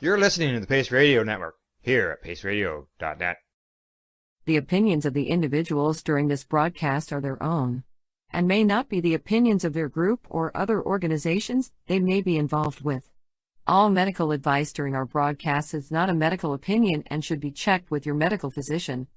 You're listening to the Pace Radio Network here at paceradio.net. The opinions of the individuals during this broadcast are their own and may not be the opinions of their group or other organizations they may be involved with. All medical advice during our broadcast is not a medical opinion and should be checked with your medical physician.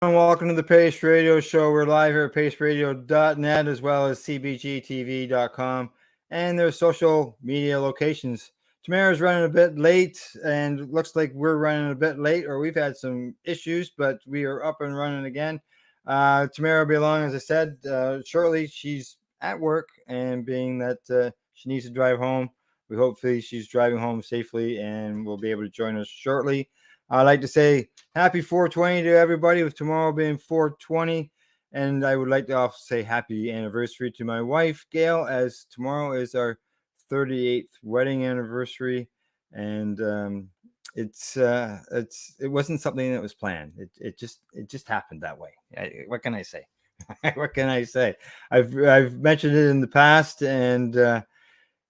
And welcome to the Pace Radio Show. We're live here at paceradio.net as well as cbgtv.com and their social media locations. Tamara's running a bit late, and looks like we're running a bit late, or we've had some issues, but we are up and running again. Tamara will be along, as I said, shortly. She's at work, and being that she needs to drive home, hopefully she's driving home safely and will be able to join us shortly. I'd like to say happy 420 to everybody, with tomorrow being 420. And I would like to also say happy anniversary to my wife, Gail, as tomorrow is our 38th wedding anniversary. And it wasn't something that was planned. It just happened that way. What can I say? What can I say? I've mentioned it in the past, and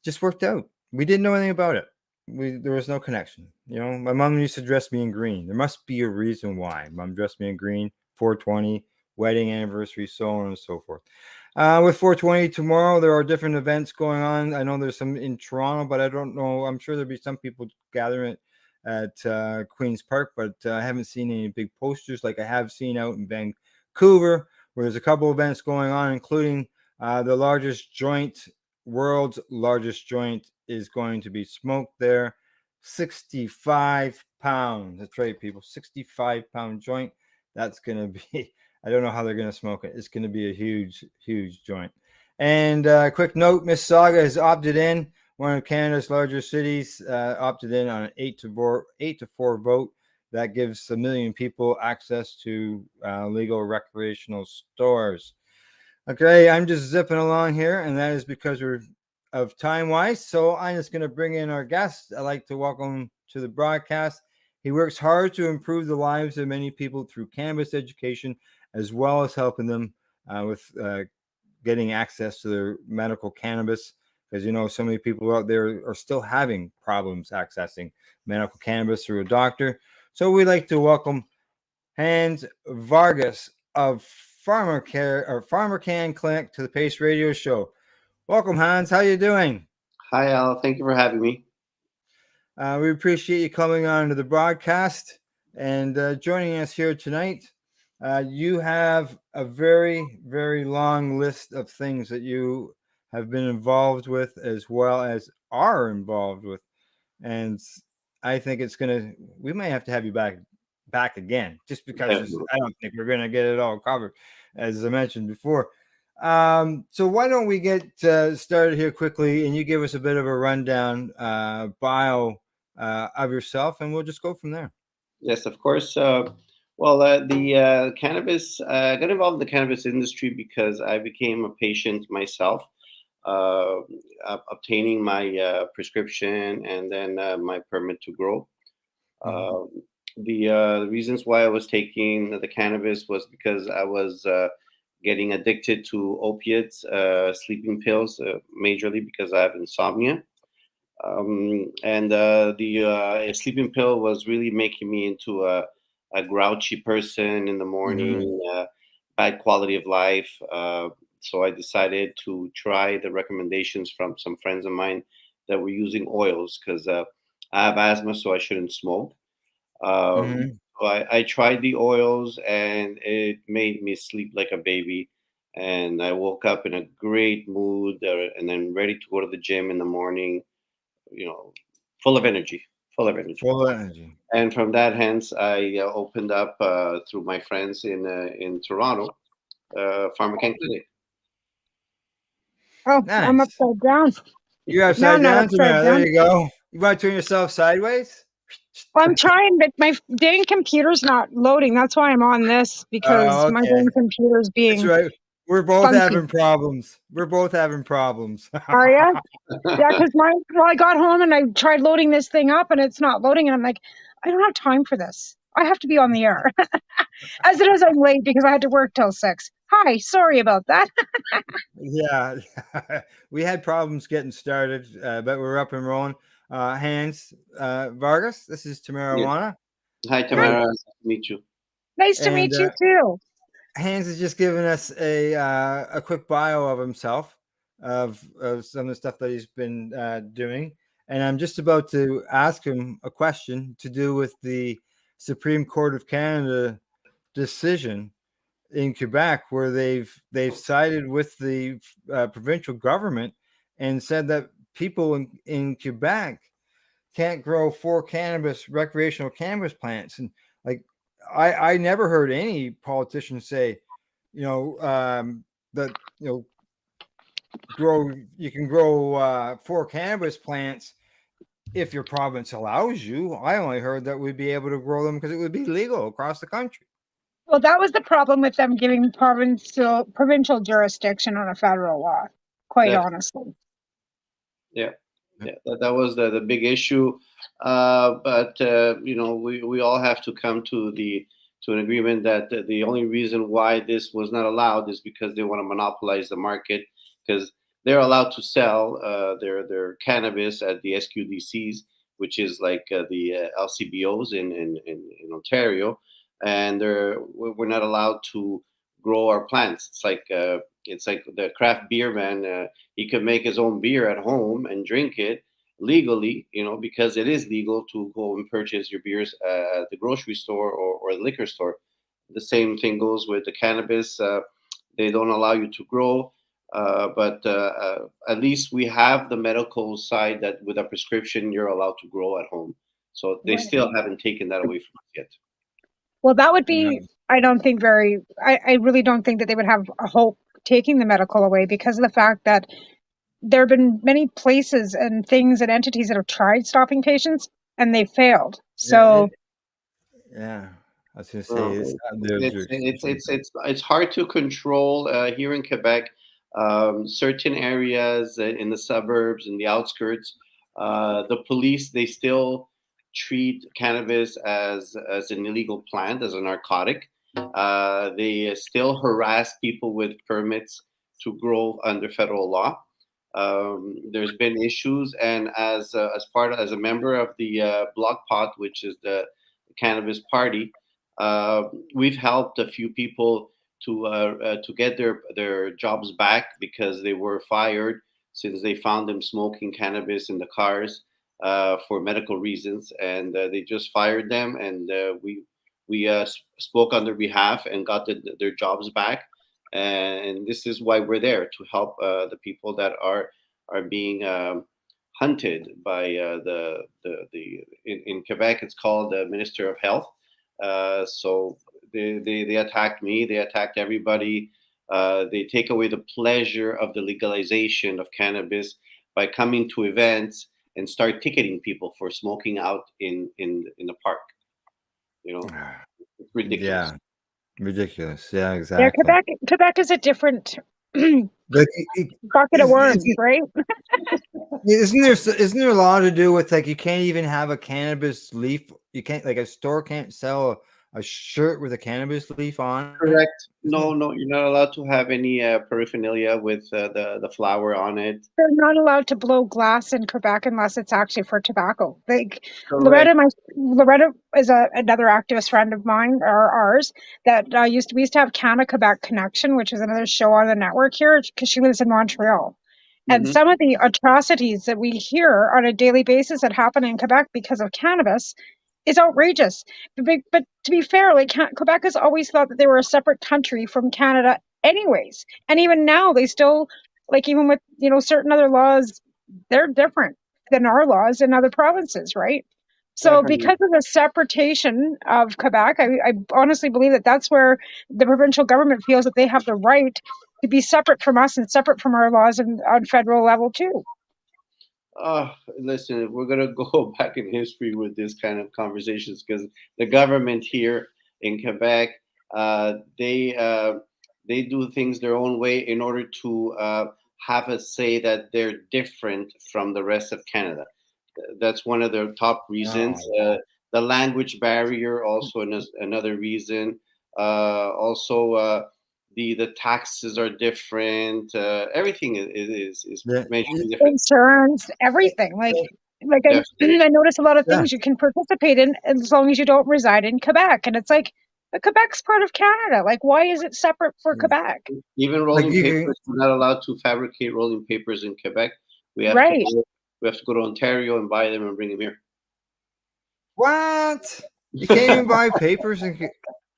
just worked out. We didn't know anything about it. There was no connection. You know, my mom used to dress me in green. There must be a reason why mom dressed me in green. 420, wedding anniversary, so on and so forth. With 420 tomorrow, there are different events going on. I know there's some in Toronto, but I don't know. I'm sure there'll be some people gathering at Queen's Park, but I haven't seen any big posters like I have seen out in Vancouver, where there's a couple events going on, including the world's largest joint is going to be smoked there. 65 pounds. That's right, people. 65-pound joint. That's going to be, I don't know how they're going to smoke it. It's going to be a huge, huge joint. And quick note, Mississauga has opted in. One of Canada's largest cities opted in on an 8-4 vote. That gives 1 million people access to legal recreational stores. Okay, I'm just zipping along here, and that is because we're of time-wise. So I'm just going to bring in our guest. I'd like to welcome to the broadcast. He works hard to improve the lives of many people through cannabis education, as well as helping them with getting access to their medical cannabis. Because, you know, so many people out there are still having problems accessing medical cannabis through a doctor. So we'd like to welcome Hans Vargas of Farmer Can Clinic to the Pace Radio Show. Welcome, Hans. How you doing? Hi, Al. Thank you for having me. We appreciate you coming on to the broadcast and joining us here tonight. You have a very, very long list of things that you have been involved with, as well as are involved with. And I think we may have to have you back again, just because I don't think we're going to get it all covered, as I mentioned before. So why don't we get started here quickly, and you give us a bit of a rundown bio of yourself, and we'll just go from there. Yes, of course. The cannabis, I got involved in the cannabis industry because I became a patient myself, obtaining my prescription and then my permit to grow. The reasons why I was taking the cannabis was because I was getting addicted to opiates, sleeping pills, majorly because I have insomnia. The sleeping pill was really making me into a grouchy person in the morning, bad quality of life. So I decided to try the recommendations from some friends of mine that were using oils, because I have asthma, so I shouldn't smoke. So I tried the oils, and it made me sleep like a baby. And I woke up in a great mood, and then ready to go to the gym in the morning, you know, full of energy. And from that, hence, I opened up through my friends in Toronto, Pharma Can Clinic. Oh, nice. I'm upside down. You're upside down? There you go. You want to turn yourself sideways? Well, I'm trying, but my dang computer's not loading. That's why I'm on this, because my dang computer's being... That's right. We're both funky. having problems. We're both having problems. Are ya? Yeah, because I got home and I tried loading this thing up and it's not loading, and I'm like, I don't have time for this. I have to be on the air. As it is, I'm late because I had to work till 6. Hi, sorry about that. Yeah, we had problems getting started, but we're up and rolling. Hans Vargas, this is Tamara. Yeah. Hi, Hi, Tamara. Nice to meet you. nice to And meet you too. Hans has just given us a quick bio of himself, of some of the stuff that he's been doing, and I'm just about to ask him a question to do with the Supreme Court of Canada decision in Quebec, where they've sided with the provincial government and said that people in Quebec can't grow 4 recreational cannabis plants. And like, I never heard any politician say, that you can grow 4 cannabis plants if your province allows you. I only heard that we'd be able to grow them because it would be legal across the country. Well, that was the problem with them giving provincial jurisdiction on a federal law, quite That's, honestly. yeah, that was the big issue. But we all have to come to an agreement that the only reason why this was not allowed is because they want to monopolize the market, because they're allowed to sell their cannabis at the SQDCs, which is like the LCBOs in Ontario, and we're not allowed to grow our plants. It's like the craft beer man. He could make his own beer at home and drink it legally, because it is legal to go and purchase your beers at the grocery store or the liquor store. The same thing goes with the cannabis. They don't allow you to grow, but at least we have the medical side that with a prescription, you're allowed to grow at home. So they still haven't taken that away from us yet. Well, that would be, I really don't think that they would have a hope taking the medical away, because of the fact that there have been many places and things and entities that have tried stopping patients and they failed. So yeah, I was going to say it's hard to control here in Quebec. Certain areas in the suburbs and the outskirts, the police, they still treat cannabis as an illegal plant, as a narcotic. They still harass people with permits to grow under federal law. There's been issues, and as a member of the Bloc Pot, which is the cannabis party, we've helped a few people to get their jobs back, because they were fired since they found them smoking cannabis in the cars for medical reasons, and they just fired them, and we spoke on their behalf and got their jobs back. And this is why we're there, to help the people that are being hunted by in Quebec. It's called the Minister of Health. So they attacked me. They attacked everybody. They take away the pleasure of the legalization of cannabis by coming to events and start ticketing people for smoking out in the park. It's ridiculous. Yeah. Ridiculous. Yeah, exactly. Yeah, Quebec is a different bucket of worms, right? Isn't there a lot to do with, like, you can't even have a cannabis leaf? You can't, like, a store can't sell a shirt with a cannabis leaf on. Correct. No, you're not allowed to have any paraphernalia with the flower on it. They're not allowed to blow glass in Quebec unless it's actually for tobacco. Like Loretta is another activist friend of mine, or ours, that we used to have Canada Quebec Connection, which is another show on the network here, because she lives in Montreal. And some of the atrocities that we hear on a daily basis that happen in Quebec because of cannabis is outrageous. But to be fair, like, Quebec has always thought that they were a separate country from Canada anyways. And even now they still, like, even with, certain other laws, they're different than our laws in other provinces, right? So because of the separatation of Quebec, I honestly believe that that's where the provincial government feels that they have the right to be separate from us and separate from our laws on federal level too. Listen, if we're gonna go back in history with this kind of conversations, because the government here in Quebec, they they do things their own way in order to have us say that they're different from the rest of Canada. That's one of their top reasons. The language barrier also another reason. The taxes are different. Everything is mentioned different. Insurance, everything. Like I notice a lot of things you can participate in as long as you don't reside in Quebec, and it's like, but Quebec's part of Canada. Like, why is it separate for Quebec? Even rolling papers, we're not allowed to fabricate rolling papers in Quebec. We have to go to Ontario and buy them and bring them here. What? You can't even buy papers and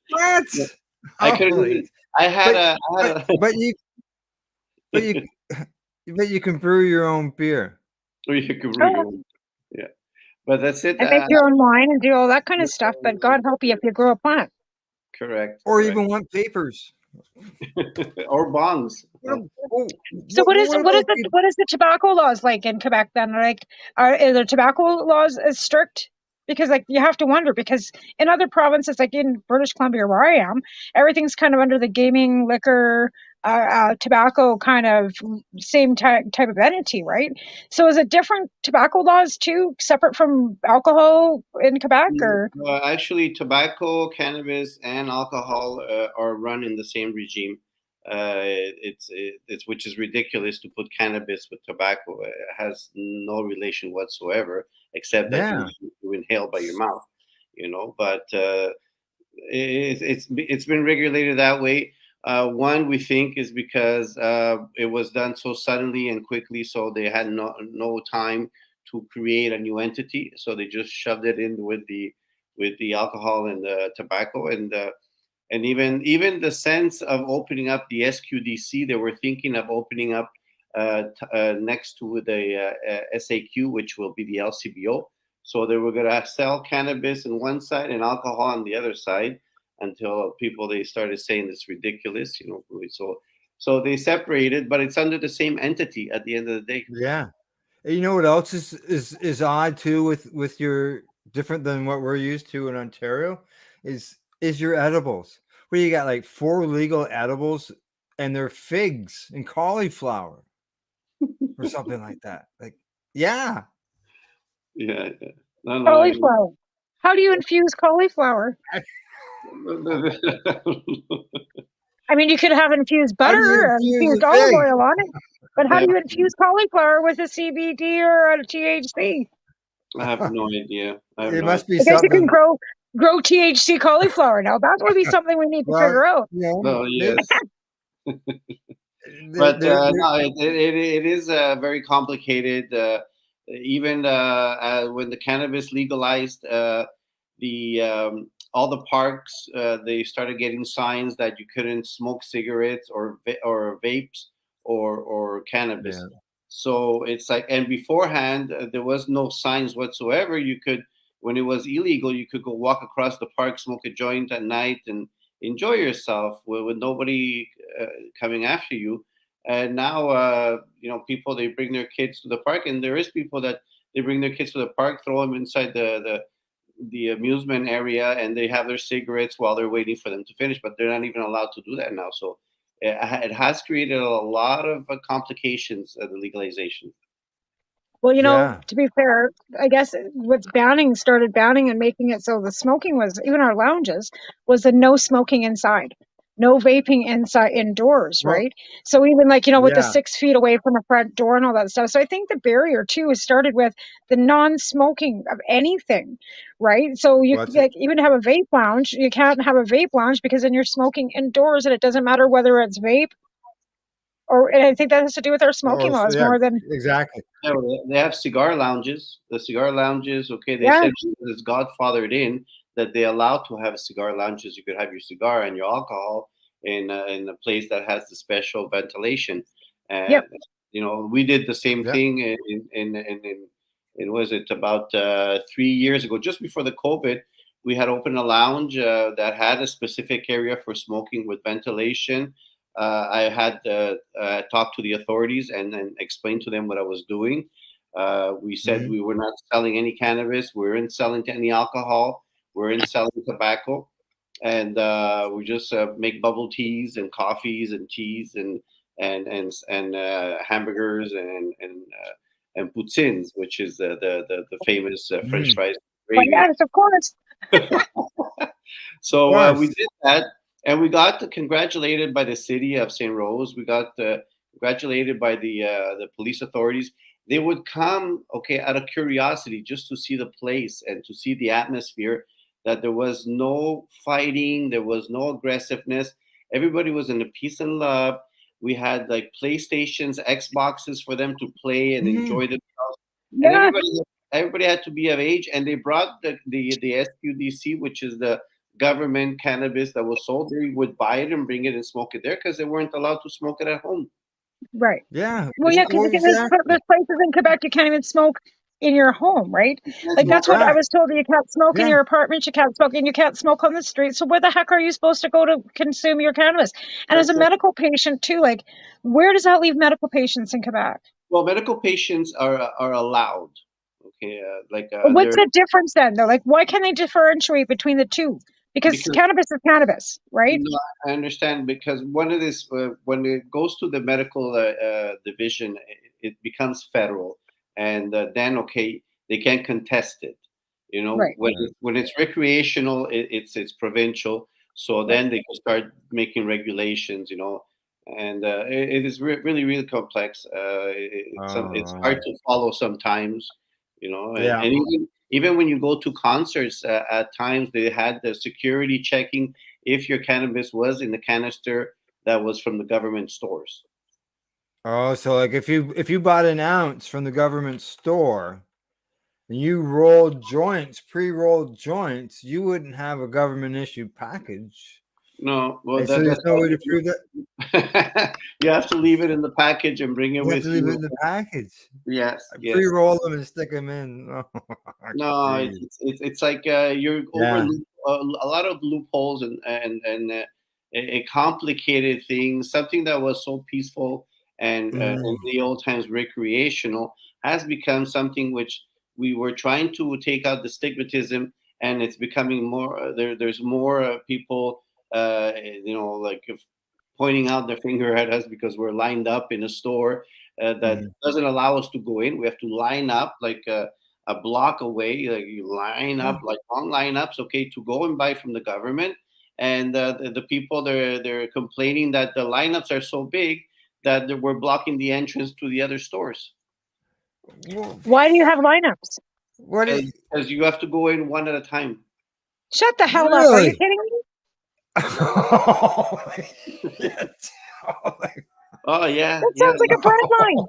what? I couldn't. But you can brew your own beer. Or you can brew your own. Yeah, but that's it. And make your own wine and do all that kind of stuff. But God help you if you grow a plant. Correct. Or even want papers. Or bongs. So what is the tobacco laws like in Quebec then? Like, are the tobacco laws as strict? Because like you have to wonder, because in other provinces, like in British Columbia where I am, everything's kind of under the gaming, liquor, tobacco kind of same type of entity, right? So is it different tobacco laws too, separate from alcohol in Quebec? Or actually, tobacco, cannabis, and alcohol are run in the same regime. It's which is ridiculous to put cannabis with tobacco. It has no relation whatsoever, except that you inhale by your mouth, But it's been regulated that way. One, we think, is because it was done so suddenly and quickly, so they had no time to create a new entity, so they just shoved it in with the alcohol and the tobacco, and even the sense of opening up the SQDC, they were thinking of opening up next to the SAQ, which will be the LCBO. So they were going to sell cannabis on one side and alcohol on the other side, until they started saying it's ridiculous, So they separated, but it's under the same entity at the end of the day. Yeah. You know what else is odd too with your different than what we're used to in Ontario is your edibles. Where you got like 4 legal edibles and they're figs and cauliflower or something like that. Like, yeah. Yeah. Cauliflower. How do you infuse cauliflower? I mean, you could have infused butter or infused olive oil on it, but how do you infuse cauliflower with a CBD or a THC? I have no idea. It must be I guess something. you can grow THC cauliflower now. That would be something we need to figure out. Oh, yes. But no, it is very complicated. Even when the cannabis legalized, all the parks, they started getting signs that you couldn't smoke cigarettes or vapes or cannabis. Yeah. So it's like, and beforehand, there was no signs whatsoever. You could, when it was illegal, you could go walk across the park, smoke a joint at night, and enjoy yourself with nobody coming after you. And now, people, they bring their kids to the park, and there is people that they bring their kids to the park, throw them inside the amusement area, and they have their cigarettes while they're waiting for them to finish, but they're not even allowed to do that now. So it has created a lot of complications of the legalization. Well, to be fair, I guess what's started banning and making it so the smoking was, even our lounges, was the no smoking inside. No vaping indoors, right? So even with the 6 feet away from the front door and all that stuff. So I think the barrier too has started with the non-smoking of anything, right? So you even have a vape lounge. You can't have a vape lounge because then you're smoking indoors, and it doesn't matter whether it's vape. And I think that has to do with our smoking laws more than exactly. Yeah, they have cigar lounges. The cigar lounges, they said it's godfathered in that they allow to have cigar lounges. You could have your cigar and your alcohol in a place that has the special ventilation. And we did the same thing in was it about 3 years ago, just before the COVID. We had opened a lounge that had a specific area for smoking with ventilation. I had talked to the authorities and explained to them what I was doing. We said we were not selling any cannabis. We weren't selling any alcohol. We weren't selling tobacco. and we just make bubble teas and coffees and teas and hamburgers and poutines, which is the famous French fries But gravy. yes, of course. So we did that, and we got congratulated by the city of St. Rose. We got congratulated by the police authorities. They would come, okay, out of curiosity, just to see the place and to see the atmosphere. That there was no fighting, there was no aggressiveness. Everybody was in a peace and love. We had like PlayStations, Xboxes for them to play and enjoy themselves, and Yeah, everybody had to be of age. And they brought the SQDC, which is the government cannabis that was sold. They would buy it and bring it and smoke it there because they weren't allowed to smoke it at home. right. Yeah. Well, yeah, because there's places in Quebec you can't even smoke in your home, right? Like that's what I was told. You can't smoke in your apartment. You can't smoke, and you can't smoke on the street. So where the heck are you supposed to go to consume your cannabis? And as a medical patient too, like where does that leave medical patients in Quebec? Well, medical patients are allowed. Okay, What's the difference then? Though, like, why can't they differentiate between the two? Because cannabis is cannabis, right? No, I understand, because one of this when it goes to the medical division, it becomes federal, and then okay, they can contest it. You know, Right. when it's recreational, it's provincial. So then they can start making regulations. You know, and it is really complex. It's hard to follow sometimes. You know, and even when you go to concerts, at times they had the security checking if your cannabis was in the canister that was from the government stores. Oh, so like if you bought an ounce from the government store and you rolled joints, pre-rolled joints, you wouldn't have a government issued package. No, well, so there's no way to prove that. You have to leave it in the package and bring it with you. You have to leave it in the package. Yes, pre-roll them and stick them in. No, it's like you're over a lot of loopholes and a complicated thing. Something that was so peaceful and in the old times recreational has become something which we were trying to take out the stigmatism, and it's becoming more. There's more people, like pointing out their finger at us because we're lined up in a store that doesn't allow us to go in. We have to line up like a block away. Like you line up like long lineups, okay, to go and buy from the government. And the people they're complaining that the lineups are so big that we're blocking the entrance to the other stores. Why do you have lineups? Because you have to go in one at a time. Shut the hell up! Are you kidding me? Oh yeah. That sounds like a bread line.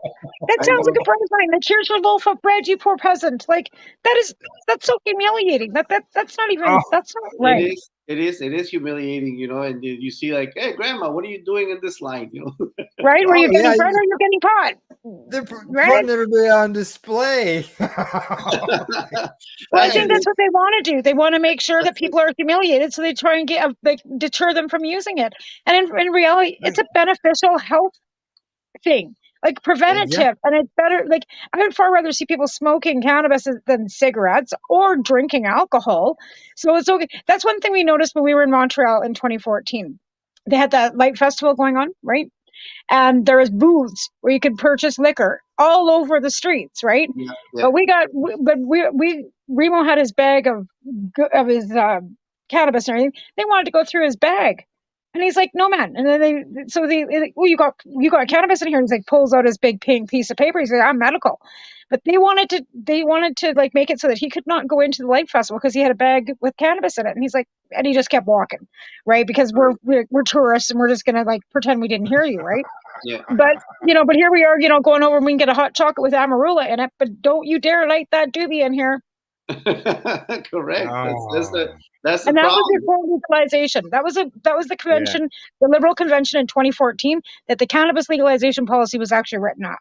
That sounds like a bread line. Like, here's your loaf of bread, you poor peasant. Like that's so humiliating. That's not even that's not right. It is humiliating, you know, and you see like, hey grandma, what are you doing in this line? You know? Right? Were you getting bread or you're getting pot? They're putting everybody on display. Well, I think that's what they want to do. They want to make sure that people are humiliated, so they try and deter them from using it. And in reality, it's a beneficial health thing, like preventative, and it's better. Like I would far rather see people smoking cannabis than cigarettes or drinking alcohol. So it's okay. That's one thing we noticed when we were in Montreal in 2014. They had that light festival going on, right? And there was booths where you could purchase liquor all over the streets, right? Yeah. But Remo had his bag of his cannabis and everything. They wanted to go through his bag, and he's like, "No, man." And then you got cannabis in here. And he's like, pulls out his big pink piece of paper. He's like, "I'm medical," but they wanted to like make it so that he could not go into the light festival because he had a bag with cannabis in it. And he's like, and he just kept walking, right? Because we're tourists and we're just gonna like pretend we didn't hear you, right? Yeah. But here we are, going over and we can get a hot chocolate with amarula in it, but don't you dare light that doobie in here. Correct. That's the and that problem. was before legalization. That was the convention, the Liberal convention in 2014, that the cannabis legalization policy was actually written up.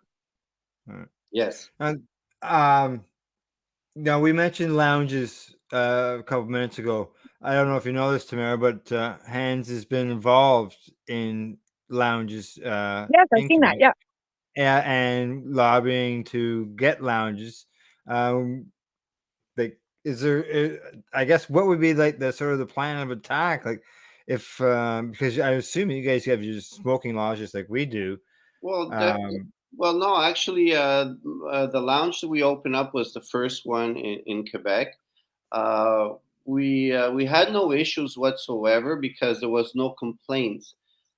Yes. Now we mentioned lounges a couple minutes ago. I don't know if you know this, Tamara, but Hands has been involved in lounges. Yes, I've seen that. Yeah. And lobbying to get lounges. is there? I guess what would be like the sort of the plan of attack? Like, if because I assume you guys have your smoking laws just like we do. Well, Um, well, no, actually, the lounge that we opened up was the first one in Quebec. Uh, we had no issues whatsoever because there was no complaints.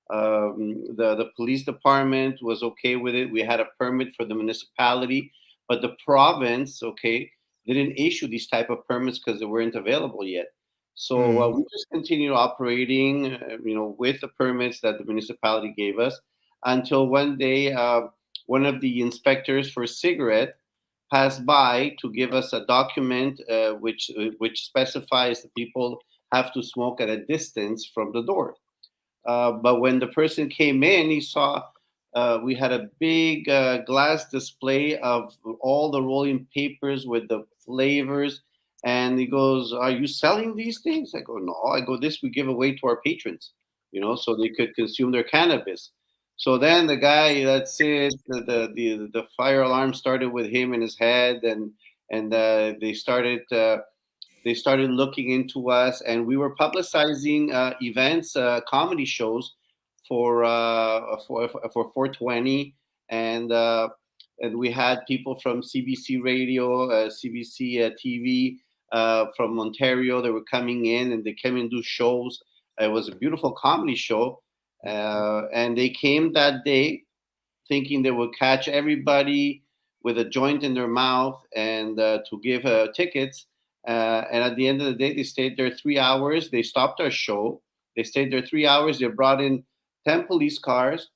The police department was okay with it. We had a permit for the municipality, but the province, okay, didn't issue these type of permits because they weren't available yet. So we just continued operating, with the permits that the municipality gave us until one day one of the inspectors for cigarette passed by to give us a document which specifies that people have to smoke at a distance from the door. But when the person came in, he saw we had a big glass display of all the rolling papers with the flavors. And he goes, "Are you selling these things?" I go, "No." I go, "This we give away to our patrons, so they could consume their cannabis." So then the guy, that's it. The fire alarm started with him in his head, and they started looking into us, and we were publicizing events, comedy shows for 420, and we had people from CBC Radio, CBC TV from Ontario. They were coming in, and they came and do shows. It was a beautiful comedy show, and they came that day thinking they would catch everybody with a joint in their mouth and to give tickets. And at the end of the day, they stayed there 3 hours. They stopped our show. They stayed there 3 hours. They brought in 10 police cars,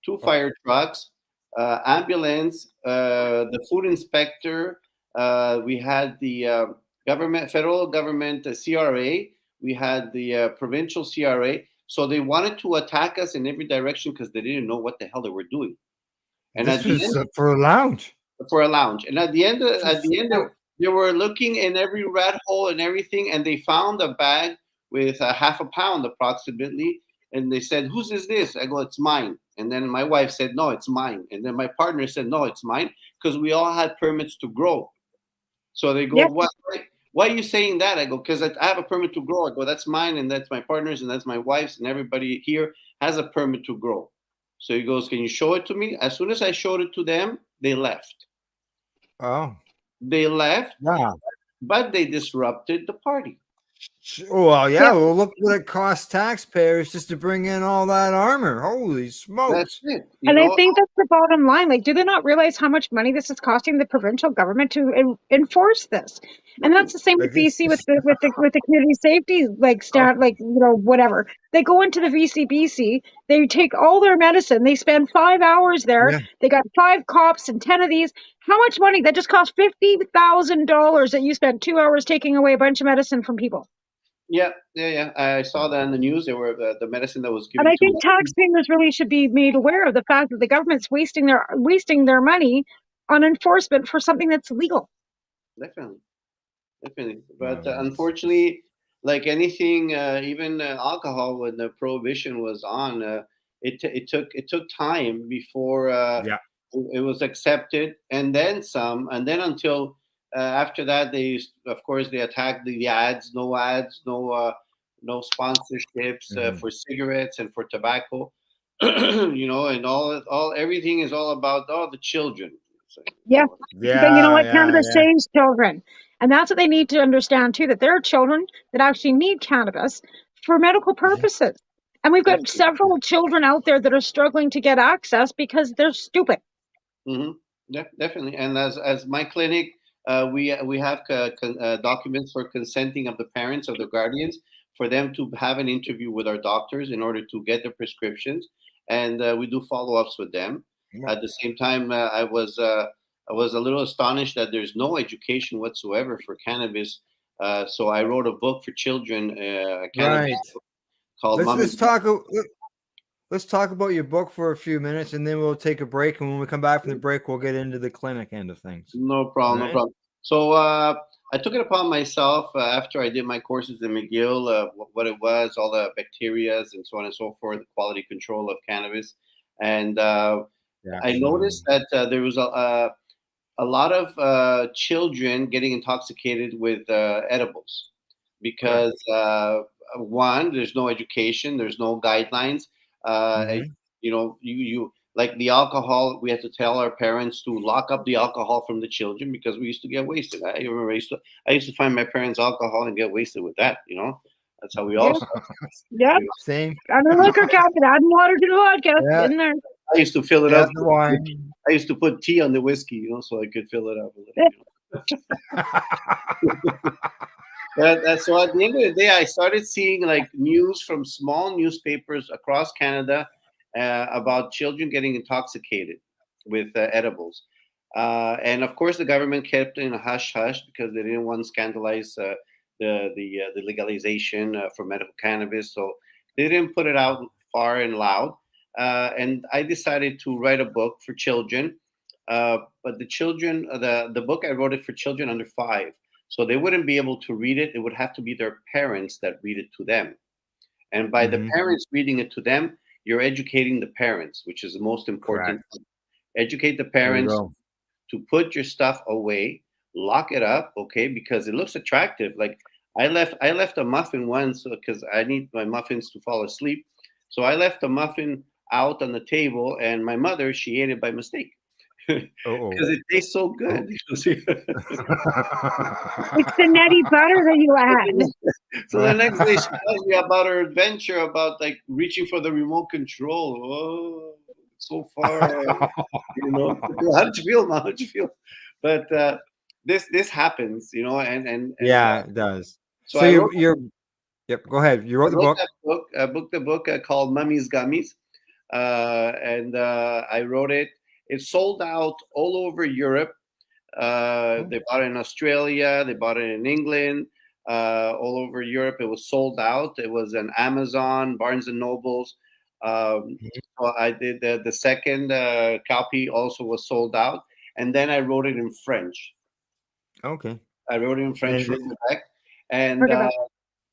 2 fire trucks, ambulance, the food inspector. We had the federal government CRA. We had the provincial CRA. So they wanted to attack us in every direction because they didn't know what the hell they were doing. And this at the was end, for a lounge. for a lounge. And at the end, they were looking in every rat hole and everything, and they found a bag with a half a pound approximately. And they said, "Whose is this?" I go, "It's mine." And then my wife said, "No, it's mine." And then my partner said, "No, it's mine," because we all had permits to grow. So they go, Yeah. Why are you saying that?" I go, "Because I have a permit to grow." I go, "That's mine, and that's my partner's, and that's my wife's, and everybody here has a permit to grow." So he goes, "Can you show it to me?" As soon as I showed it to them, they left. Oh, They left, wow. but they disrupted the party. Oh, well, yeah. Yeah. Well, look what it costs taxpayers just to bring in all that armor. Holy That's smokes! it. And I think that's the bottom line. Like, do they not realize how much money this is costing the provincial government to enforce this? And that's the same with Like it's BC with just, the community safety whatever. They go into the VCBC, they take all their medicine, they spend 5 hours there. yeah. They got 5 cops and 10 of these. How much money? That just cost $50,000 that you spent 2 hours taking away a bunch of medicine from people. Yeah. I saw that in the news. They were the medicine that was And given I think to. taxpayers really should be made aware of the fact that the government's wasting their money on enforcement for something that's legal. Definitely. But Well, unfortunately, like anything, even alcohol, when the prohibition was on, it took time before yeah. it was accepted, and then some, and then until after that, of course they attacked the ads, no sponsorships Mhm. for cigarettes and for tobacco, and all everything is all about the children. So, Yeah. But you know Yeah, what? yeah, Cannabis yeah. saves children. And that's what they need to understand too, that there are children that actually need cannabis for medical purposes. And we've got definitely. several children out there that are struggling to get access because they're stupid. Mm-hmm. Yeah, definitely. And as my clinic, we have documents for consenting of the parents of the guardians for them to have an interview with our doctors in order to get the prescriptions, and we do follow ups with them. Yeah. At the same time, I was a little astonished that there's no education whatsoever for cannabis. So I wrote a book for children, cannabis, Right. called Let's "Mom and let's talk. Let's talk about your book for a few minutes, and then we'll take a break. And when we come back from the break, we'll get into the clinic end of things. No All problem, no right. problem. So I took it upon myself after I did my courses in McGill, what it was, all the bacterias and so on and so forth, the quality control of cannabis. And Yeah. I noticed that there was a lot of children getting intoxicated with edibles because one, there's no education, there's no guidelines. Mhm. You know, you like the alcohol. We had to tell our parents to lock up the alcohol from the children because we used to get wasted. I remember I used to find my parents' alcohol and get wasted with that. You know, that's how we all Yeah. started. Yep. You know? Same. And a liquor cabinet, adding water to the vodka Yeah. in there. I used to fill it Yeah, up. the wine. I used to put tea on the whiskey, you know, so I could fill it up a little. You know? So at the end of the day, I started seeing like news from small newspapers across Canada about children getting intoxicated with edibles. And of course, the government kept in a hush hush because they didn't want to scandalize the legalization for medical cannabis. So they didn't put it out far and loud. And I decided to write a book for children. But the book I wrote it for children under 5. So they wouldn't be able to read it. It would have to be their parents that read it to them. And by the Mhm. parents reading it to them, you're educating the parents, which is the most important. Correct. Educate the There you parents go. to put your stuff away, lock it up, okay, because it looks attractive. Like I left a muffin once because I need my muffins to fall asleep. So I left a muffin out on the table, and my mother, she ate it by mistake because Uh-oh. it tastes so good. It's the nutty butter that you add. So the next day she tells me about her adventure about like reaching for the remote control. Oh, so far, you know. How did you feel, Mom? How did you feel? But this happens, you know, and Yeah, it does. so So you're yep, go ahead. You I wrote the wrote book. that book. I booked the book called Mummy's Gummies, and I wrote it. It sold out all over Europe. They bought it in Australia. They bought it in England. All over Europe, it was sold out. It was on Amazon, Barnes and Nobles. Mhm. So I did the second copy also was sold out, and then I wrote it in French. Okay. I wrote it in French And for Quebec, and Look at that.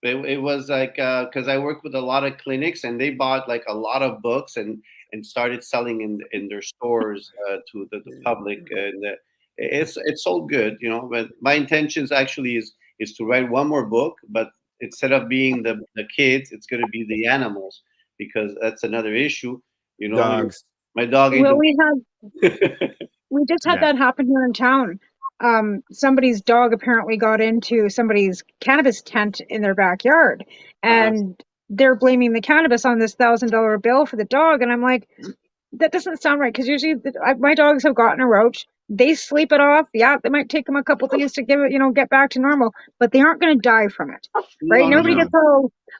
it was like because I work with a lot of clinics, and they bought like a lot of books and started selling in their stores to the public, and it's sold good, you know. But my intentions actually is to write one more book, but instead of being the kids, it's going to be the animals because that's another issue, you know. dogs. My dog ate Well, the. we just had Yeah. that happen here in town. Somebody's dog apparently got into somebody's cannabis tent in their backyard, and they're blaming the cannabis on this $1,000 bill for the dog. And I'm like, that doesn't sound right, because usually my dogs have gotten a roach. They sleep it off. Yeah, it might take them a couple days to give it, get back to normal, but they aren't going to die from it, right? No, no, Nobody no. gets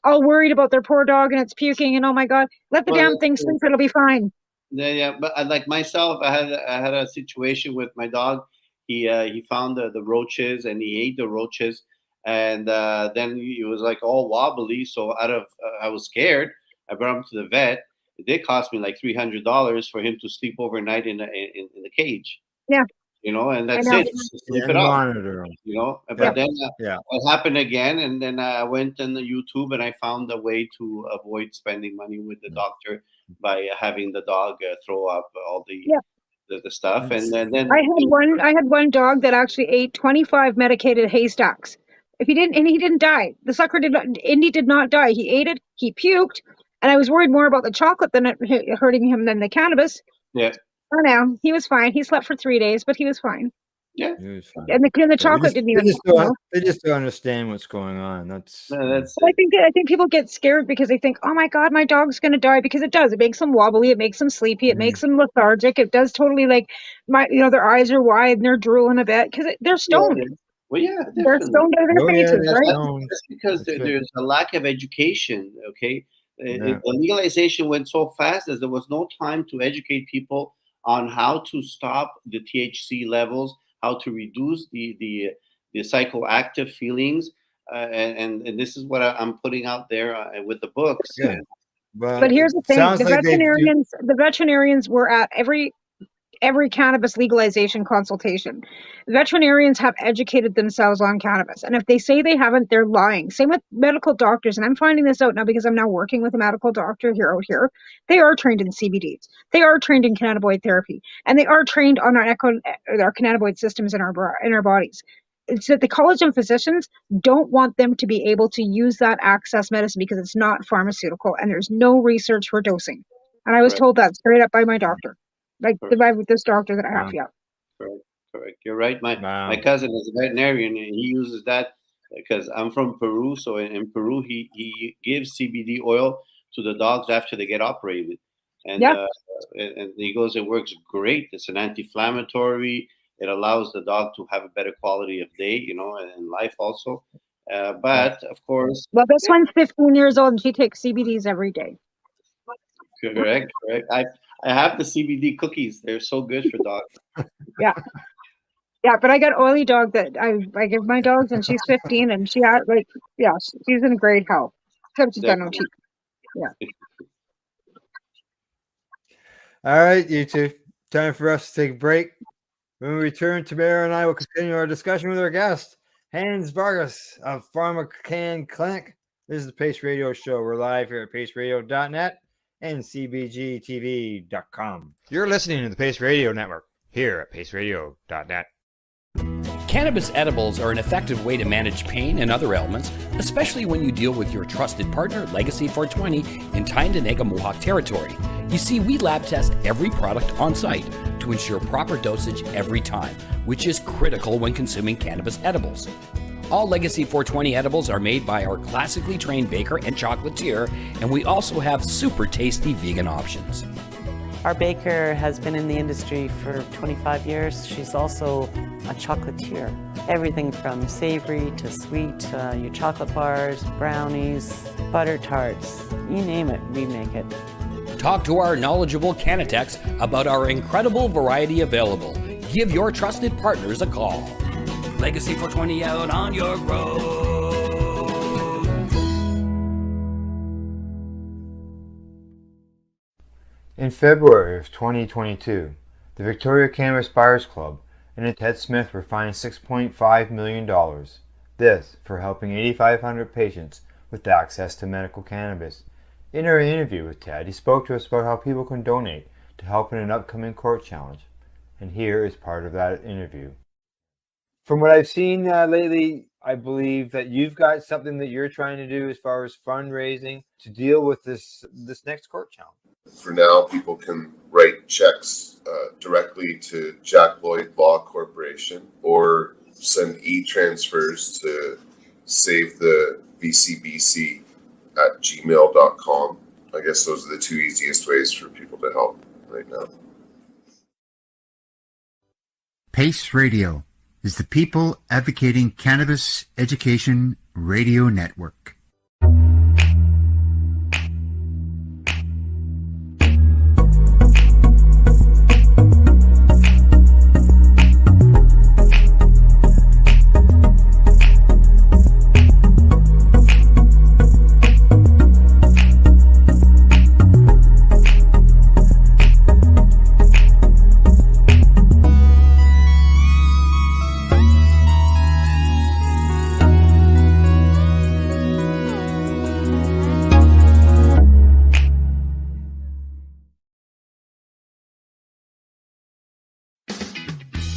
all worried about their poor dog and it's puking and oh my God, let the Well, damn thing sleep. It'll be fine. yeah. But like myself, I had a situation with my dog. He found the roaches and he ate the roaches, and then he was like all wobbly. So I was scared. I brought him to the vet. It did cost me like $300 for him to sleep overnight in the cage. Yeah, You know, and I that's know. it. Just sleep Yeah, it and off. monitor 'em. You know, Yeah. but then Yeah. it happened again, and then I went on the YouTube and I found a way to avoid spending money with the doctor by having the dog throw up all Yeah. the stuff, and then I had one dog that actually ate 25 medicated haystacks. If he didn't, and he didn't die. The sucker Indy did not die. He ate it. He puked, and I was worried more about the chocolate than it hurting him than the cannabis. yeah, Oh no, he was fine. He slept for 3 days, but he was fine. yeah, It was fun. And the Yeah, chocolate didn't even. they just don't understand what's going on. That's that's I think people get scared because they think, oh my God, my dog's gonna die, because it does. It makes them wobbly. It makes them sleepy. It Mhm. makes them lethargic. It does totally, like, their eyes are wide and they're drooling a bit because they're stoned. yeah. Well, yeah, They're definitely. stoned out of their Oh yeah, faces, that's right? known. That's because That's right. there's a lack of education. Okay, Yeah. the legalization went so fast as there was no time to educate people on how to stop the THC levels, how to reduce the psychoactive feelings, and this is what I'm putting out there with the books. Good. Well, But it here's the thing: sounds like they do. the veterinarians were at every every cannabis legalization consultation. Veterinarians have educated themselves on cannabis. And if they say they haven't, they're lying. Same with medical doctors. And I'm finding this out now because I'm now working with a medical doctor out here. They are trained in CBDs. They are trained in cannabinoid therapy. And they are trained on our cannabinoid systems in our bodies. It's that the college and physicians don't want them to be able to use that access medicine because it's not pharmaceutical and there's no research for dosing. And I was told that straight up by my doctor, like this doctor that I have. Yeah. Correct. You're right. My cousin is a veterinarian, and he uses that because I'm from Peru. So in Peru, he gives CBD oil to the dogs after they get operated, and he goes, it works great. It's an anti-inflammatory. It allows the dog to have a better quality of day, and life also. But of course, well, this one's 15 years old, and she takes CBDs every day. Correct. I have the CBD cookies. They're so good for dogs. Yeah, but I got oily dog that I give my dogs, and she's 15, and she's in great health. Except she's got no teeth. Yeah. All right, you two. Time for us to take a break. When we return, Tamara and I will continue our discussion with our guest, Hans Vargas of PharmaCann Clinic. This is the Pace Radio Show. We're live here at paceradio.net and cbgtv.com. You're listening to the Pace Radio Network here at paceradio.net. Cannabis edibles are an effective way to manage pain and other ailments, especially when you deal with your trusted partner, Legacy 420, in Tyendinaga Mohawk territory. You see, we lab test every product on site to ensure proper dosage every time, which is critical when consuming cannabis edibles. All Legacy 420 edibles are made by our classically trained baker and chocolatier, and we also have super tasty vegan options. Our baker has been in the industry for 25 years. She's also a chocolatier. Everything from savory to sweet, your chocolate bars, brownies, butter tarts, you name it, we make it. Talk to our knowledgeable Cannatex about our incredible variety available. Give your trusted partners a call. Legacy 420 out on your road. In February of 2022, the Victoria Cannabis Buyers Club and Ted Smith were fined $6.5 million. This for helping 8,500 patients with access to medical cannabis. In our interview with Ted, he spoke to us about how people can donate to help in an upcoming court challenge. And here is part of that interview. From what I've seen lately, I believe that you've got something that you're trying to do as far as fundraising to deal with this next court challenge. For now, people can write checks directly to Jack Lloyd Law Corporation or send e-transfers to save the VCBC at gmail.com. I guess those are the two easiest ways for people to help right now. PACE Radio is the People Advocating Cannabis Education Radio Network.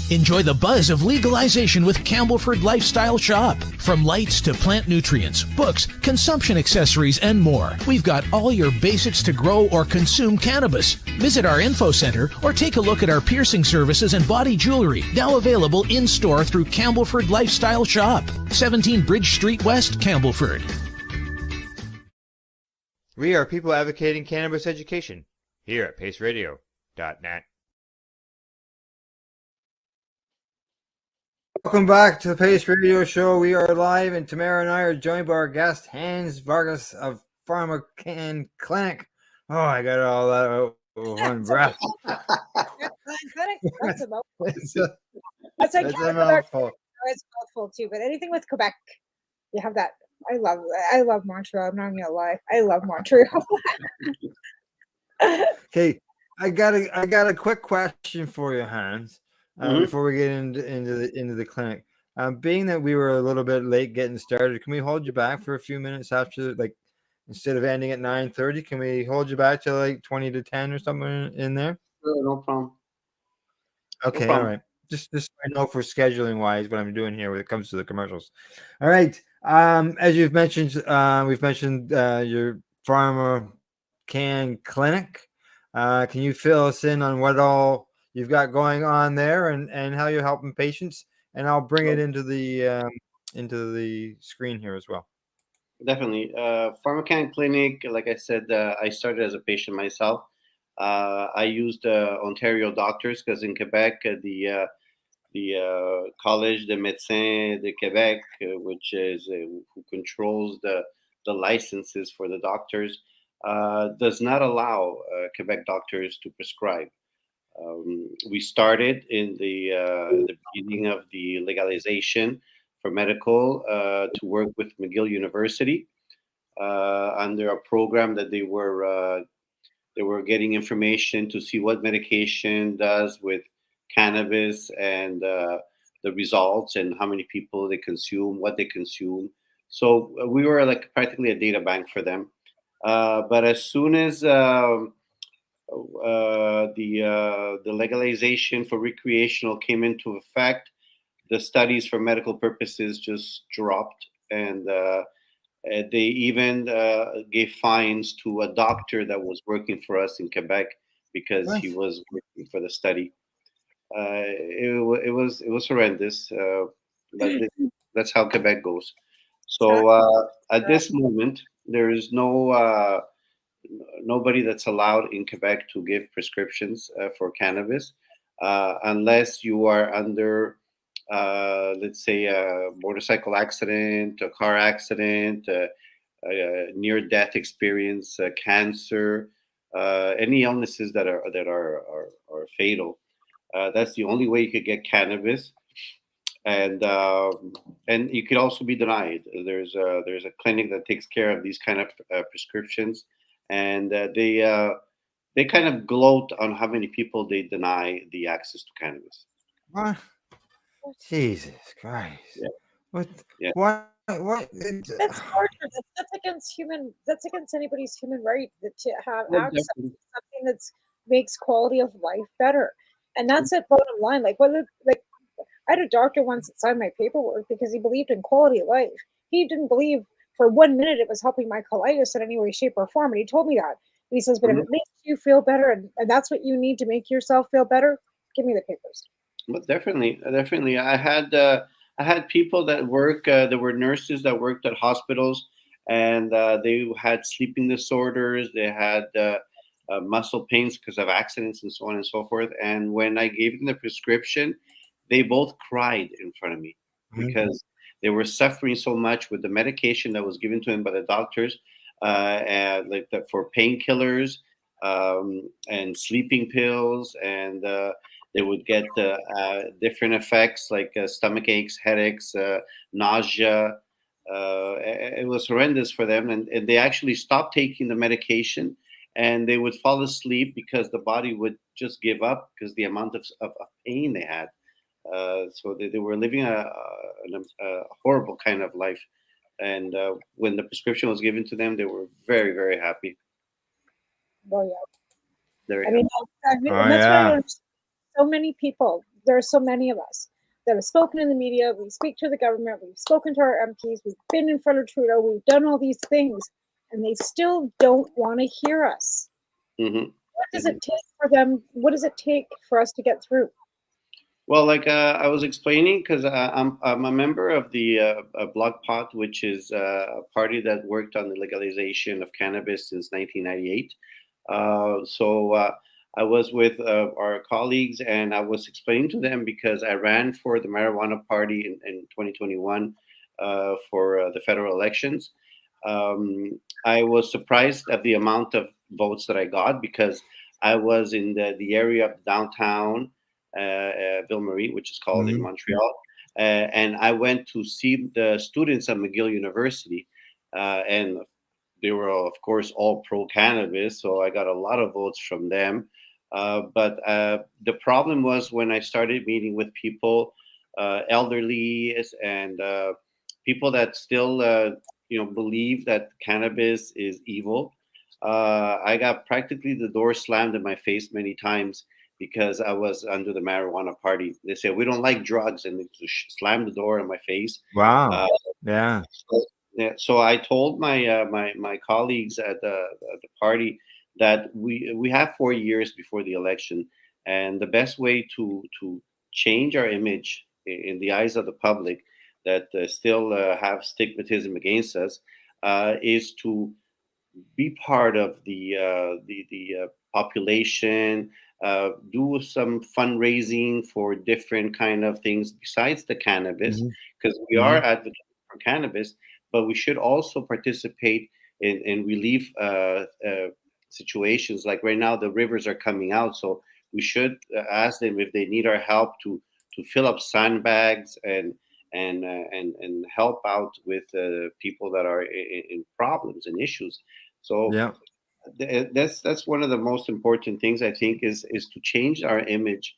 Enjoy the buzz of legalization with Campbellford Lifestyle Shop. From lights to plant nutrients, books, consumption accessories, and more, we've got all your basics to grow or consume cannabis. Visit our info center or take a look at our piercing services and body jewelry, now available in-store through Campbellford Lifestyle Shop, 17 Bridge Street West, Campbellford. We are people advocating cannabis education here at paceradio.net. Welcome back to the Pace Radio Show. We are live, and Tamara and I are joined by our guest, Hans Vargas of PharmaCann Clinic. Oh, I got all that out with one breath. That's a mouthful. That's a mouthful. It's a mouthful too, but anything with Quebec, you have that. I love Montreal. I'm not gonna lie. I love Montreal. Okay, I got a quick question for you, Hans, Mhm. before we get into the clinic. Being that we were a little bit late getting started, can we hold you back for a few minutes after, like, instead of ending at 9:30? Can we hold you back to like 20 to 10 or something in there? No problem. No Okay, all problem. right. Just so I know for scheduling wise what I'm doing here when it comes to the commercials. All right. As you've mentioned, we've mentioned your Pharma Can clinic. Can you fill us in on what all you've got going on there and how you're helping patients? And I'll bring it into the screen here as well. Definitely. Pharmacan Clinic, like I said, I started as a patient myself. I used Ontario doctors because in Quebec, the Collège des Médecins de Québec, which is who controls the licenses for the doctors, does not allow Quebec doctors to prescribe. We started in the beginning of the legalization for medical to work with McGill University under a program that they were getting information to see what medication does with cannabis and the results and how many people they consume, what they consume. So we were like practically a data bank for them. But as soon as the legalization for recreational came into effect, the studies for medical purposes just dropped, and they even gave fines to a doctor that was working for us in Quebec because he was working for the study. It was horrendous, but that's how Quebec goes. So at this moment, there is nobody that's allowed in Quebec to give prescriptions for cannabis unless you are under, let's say, a motorcycle accident, a car accident, a near-death experience, cancer, any illnesses that are fatal. That's the only way you could get cannabis, and you could also be denied. There's a clinic that takes care of these kind of prescriptions, and they kind of gloat on how many people they deny the access to cannabis. What? Jesus Christ! Yeah. What? Yeah. What? That's torture. That's against human. That's against anybody's human right to have Well, access to definitely. something that makes quality of life better. And that's it. Bottom line. Like whether like I had a doctor once that signed my paperwork because he believed in quality of life. He didn't believe for 1 minute it was helping my colitis in any way, shape, or form. And he told me that. And he says, but if Mhm. it makes you feel better and that's what you need to make yourself feel better, give me the papers. But definitely, definitely. I had people that work. There were nurses that worked at hospitals, and they had sleeping disorders. They had muscle pains because of accidents and so on and so forth. And when I gave them the prescription, they both cried in front of me because they were suffering so much with the medication that was given to them by the doctors, and for painkillers and sleeping pills and. They would get different effects like stomach aches, headaches, nausea. It was horrendous for them, and they actually stopped taking the medication, and they would fall asleep because the body would just give up because the amount of pain they had. So they were living a horrible kind of life. And when the prescription was given to them, they were very, very happy. Well, yeah. Very I happy. mean, Oh and that's why I yeah. don't so many people. There are so many of us that have spoken in the media. We speak to the government. We've spoken to our MPs. We've been in front of Trudeau. We've done all these things, and they still don't want to hear us. Mm-hmm. What does it take for them? What does it take for us to get through? Well, like I was explaining, because I'm a member of the Bloc Pot, which is a party that worked on the legalization of cannabis since 1998. So I was with our colleagues, and I was explaining to them because I ran for the marijuana party in 2021 for the federal elections. I was surprised at the amount of votes that I got because I was in the area of downtown Ville Marie, which is called in Montreal. And I went to see the students at McGill University, and they were, of course, all pro cannabis. So I got a lot of votes from them. But the problem was when I started meeting with people, elderly and people that still, believe that cannabis is evil. I got practically the door slammed in my face many times because I was under the marijuana party. They said we don't like drugs, and they slammed the door in my face. Wow. Uh, Yeah. yeah, so I told my colleagues at the party that we have 4 years before the election, and the best way to change our image in the eyes of the public that still have stigmatism against us is to be part of the population, do some fundraising for different kind of things besides the cannabis, Hmm. because we are advocating for cannabis, but we should also participate in relief situations. Like right now, the rivers are coming out, so we should ask them if they need our help to fill up sandbags and help out with people that are in problems and issues. So Yeah. that's one of the most important things I think is to change our image,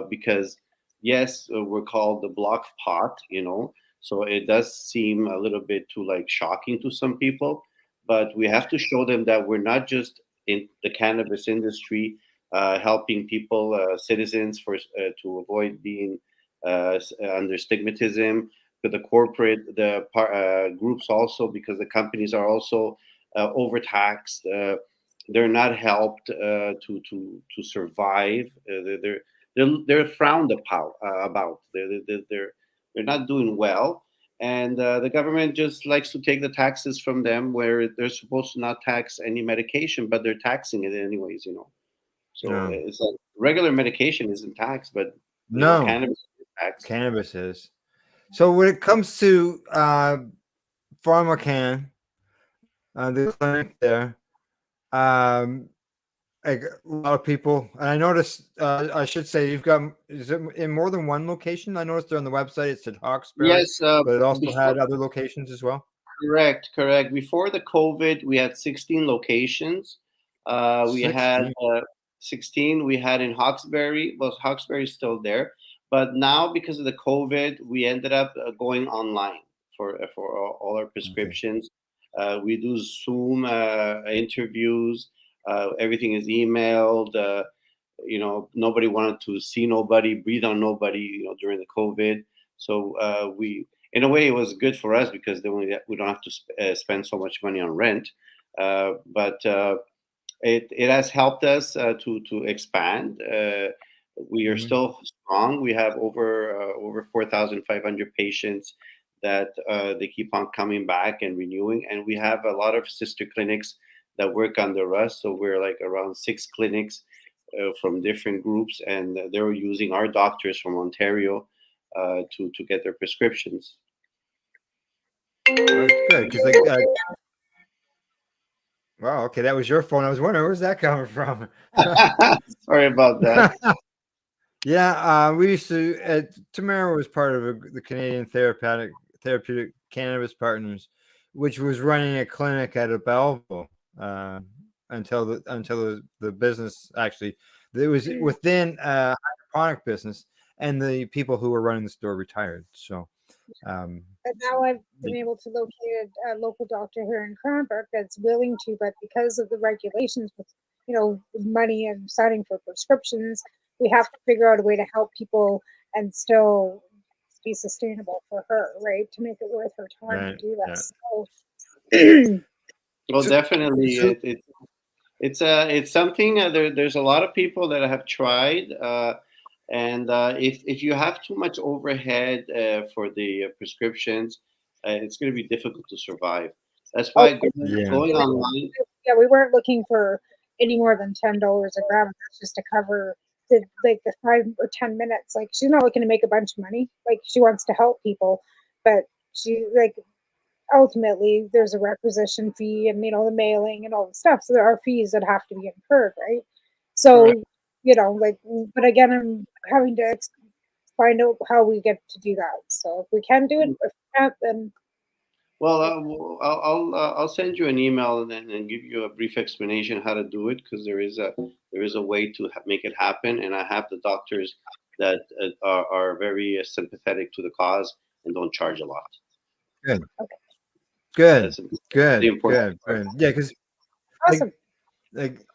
because yes, we're called the Bloc Pot, so it does seem a little bit too like shocking to some people, but we have to show them that we're not just in the cannabis industry helping people, citizens, for to avoid being under stigmatism, but the corporate groups also, because the companies are also overtaxed. They're not helped to survive. They're frowned about. They're not doing well, and the government just likes to take the taxes from them, where they're supposed to not tax any medication, but they're taxing it anyways. So No. it's like regular medication isn't taxed, but No. cannabis is taxed. Cannabis is. So when it comes to PharmaCann, the clinic there, um, like a lot of people, and I noticed. I should say you've got, is it in more than one location? I noticed on the website it said Hawkesbury, Yes, but it also before had other locations as well. correct. Before the COVID, we had 16 locations. We had 16. 16. We had in Hawkesbury. Well, Hawkesbury is still there, but now because of the COVID, we ended up going online for all our Okay. prescriptions. We do Zoom interviews. Everything is emailed. Nobody wanted to see nobody, breathe on nobody, during the COVID. So we, in a way, it was good for us because then we don't have to spend so much money on rent. But it has helped us to expand. We are Mhm. still strong. We have over 4,500 patients that they keep on coming back and renewing, and we have a lot of sister clinics that work under us. So we're like around 6 clinics from different groups, and they're using our doctors from Ontario to get their prescriptions. That's good because like, wow, okay, that was your phone. I was wondering where's that coming from. Sorry about that. Yeah, we used to. Tamara was part of the Canadian Therapeutic Cannabis Partners, which was running a clinic at a Belleville until the business actually, it was within hydroponic business, and the people who were running the store retired. So, And now I've been able to locate a local doctor here in Cranbrook that's willing to, but because of the regulations with, money and signing for prescriptions, we have to figure out a way to help people and still be sustainable for her, right? To make it worth her time to right, do yeah. this. So, Well, definitely, So, it's something. There's a lot of people that have tried, and if you have too much overhead for the prescriptions, it's going to be difficult to survive. That's oh, why yeah, going online. yeah, we weren't looking for any more than $10 a gram. That's just to cover the 5 or 10 minutes. Like she's not looking to make a bunch of money. Like she wants to help people, but she ultimately there's a requisition fee and the mailing and all the stuff. So there are fees that have to be incurred, right? Correct. So but again, I'm having to find out how we get to do that. So if we can do it, if we can't, then Well, I'll send you an email and give you a brief explanation how to do it, because there is a way to make it happen, and I have the doctors that are very sympathetic to the cause and don't charge a lot. Good. Okay. Good. That's the Good. important Good. part. Good. Yeah, because Awesome. like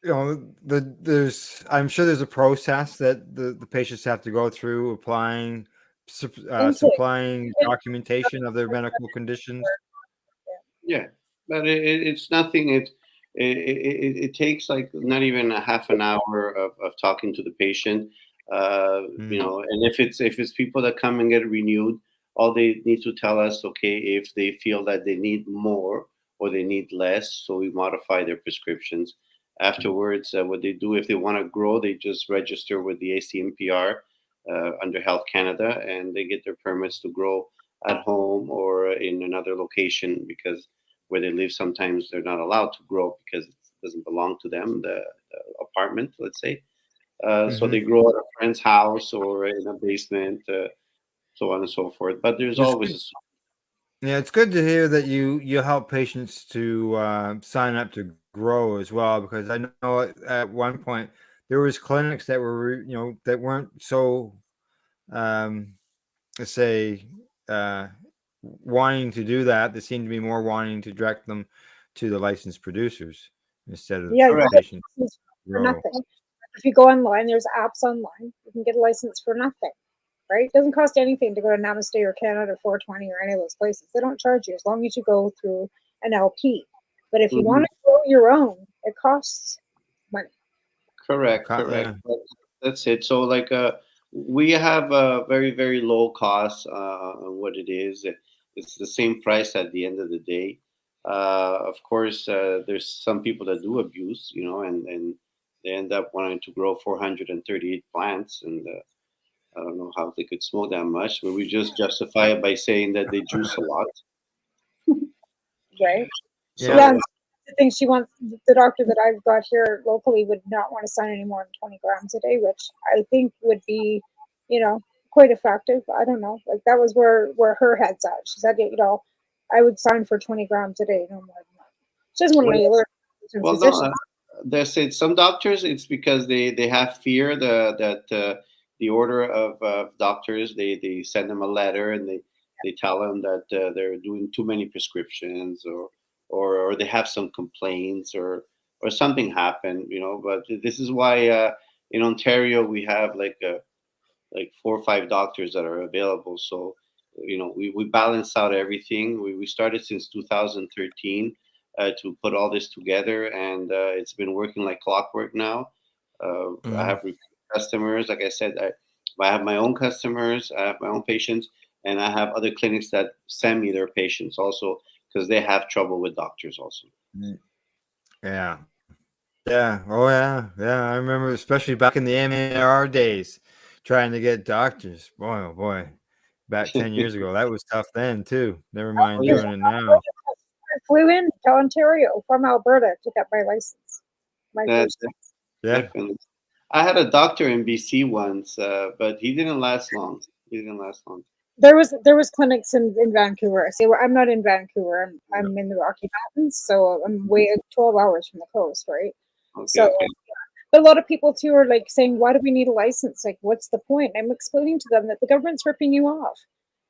there's I'm sure there's a process that the patients have to go through applying Intake. supplying documentation of their medical conditions. Yeah, but it's nothing. It takes like not even a half an hour of talking to the patient. And if it's people that come and get renewed, all they need to tell us, okay, if they feel that they need more or they need less, so we modify their prescriptions. Afterwards, what they do, if they want to grow, they just register with the ACMPR under Health Canada, and they get their permits to grow at home or in another location, because where they live, sometimes they're not allowed to grow because it doesn't belong to them, the apartment, let's say. So they grow at a friend's house or in a basement, so on and so forth. But there's always Yeah, it's good to hear that you help patients to sign up to grow as well, because I know at one point there was clinics that were that weren't so let's say wanting to do that. They seem to be more wanting to direct them to the licensed producers instead of Yeah, you the get patients license for grow. nothing. If you go online, there's apps online. You can get a license for nothing, right? It doesn't cost anything to go to Namaste or Canada or 420 or any of those places. They don't charge you as long as you go through an LP. But if you want to grow your own, it costs money. correct. Yeah. That's it. So like we have a very, very low cost on what it is. It's the same price at the end of the day. Of course, there's some people that do abuse, and they end up wanting to grow 438 plants, and I don't know how they could smoke that much, but we just justify it by saying that they juice a lot. Right? So Yeah. The thing she wants, the doctor that I've got here locally would not want to sign any more than 20 grams a day, which I think would be, quite effective. I don't know. Like that was where her head's at. She said, I would sign for 20 grams a day, no more than that. She doesn't want to learn. Well, no, there's some doctors. It's because they have fear that the order of doctors, they send them a letter and they tell them that they're doing too many prescriptions, or they have some complaints, or something happened. But this is why in Ontario we have like 4 or 5 doctors that are available. So we balance out everything. We started since 2013. To put all this together, and it's been working like clockwork now. I have repeat customers. Like I said, I have my own customers, I have my own patients, and I have other clinics that send me their patients also, because they have trouble with doctors also. Yeah. Oh yeah. I remember, especially back in the MAR days, trying to get doctors. Boy, oh boy, back 10 years ago, that was tough then too. Never mind doing it now. I flew in to Ontario from Alberta to get my license. Yeah. Definitely. I had a doctor in BC once, but he didn't last long. There was clinics in Vancouver. See, I'm not in Vancouver. I'm in the Rocky Mountains, so I'm 12 hours from the coast, right? Okay. But a lot of people too are like saying, "Why do we need a license? Like, what's the point?" I'm explaining to them that the government's ripping you off.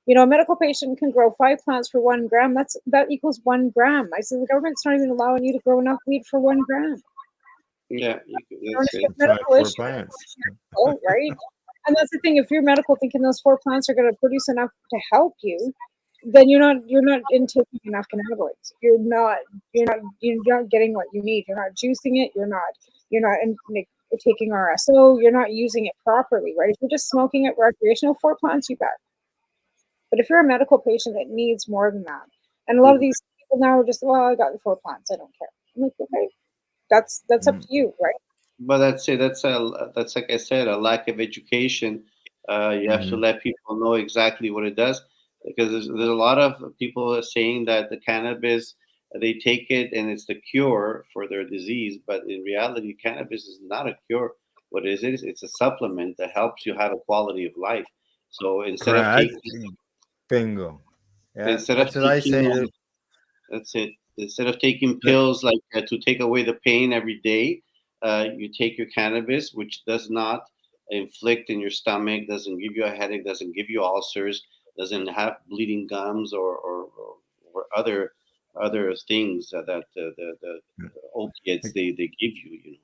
A medical patient can grow 5 plants for 1 gram. That equals 1 gram. I said the government's not even allowing you to grow enough weed for 1 gram. Yeah, that's medical issue, right? And that's the thing. If you're medical, thinking those 4 plants are going to produce enough to help you, then you're not intaking enough cannabinoids. You're not getting what you need. You're not juicing it. You're not taking RSO. You're not using it properly, right? If you're just smoking it recreational, 4 plants, you bet. But if you're a medical patient, it needs more than that. And a lot of these people now are just, well, I got the 4 plants, I don't care. I'm like, okay, that's up to you, right? But that's like I said, a lack of education. You have to let people know exactly what it does, because there's a lot of people saying that the cannabis, they take it and it's the cure for their disease, but in reality, cannabis is not a cure. What it is, it's a supplement that helps you have a quality of life. So instead of taking bingo. Yeah, Instead that's of what I taking, say. that's it. Instead of taking pills like to take away the pain every day, you take your cannabis, which does not inflict in your stomach, doesn't give you a headache, doesn't give you ulcers, doesn't have bleeding gums or other things that the opiates they give you. You know.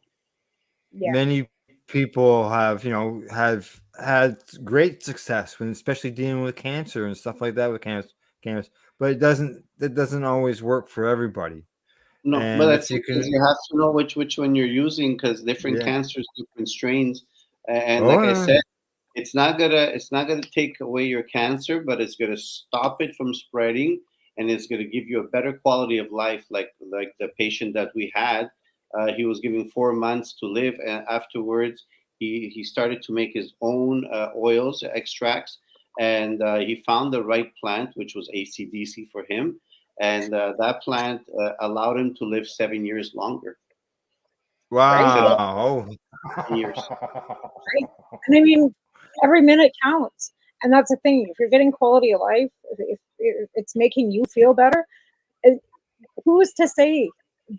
Yeah. Many people have, have had great success when, especially dealing with cancer and stuff like that with cannabis. But that doesn't always work for everybody. No, but And that's if you it, 'cause can, you have to know which one you're using because different yeah. cancers, different strains, and like Oh, I yeah. said, it's not gonna take away your cancer, but it's gonna stop it from spreading, and it's gonna give you a better quality of life. Like the patient that we had, he was given 4 months to live, and afterwards he started to make his own oils, extracts, and he found the right plant, which was ACDC for him, and that plant allowed him to live 7 years longer instead of Wow. 10 years. Right? And I mean, every minute counts. And that's the thing. If you're getting quality of life, if it's making you feel better, who is to say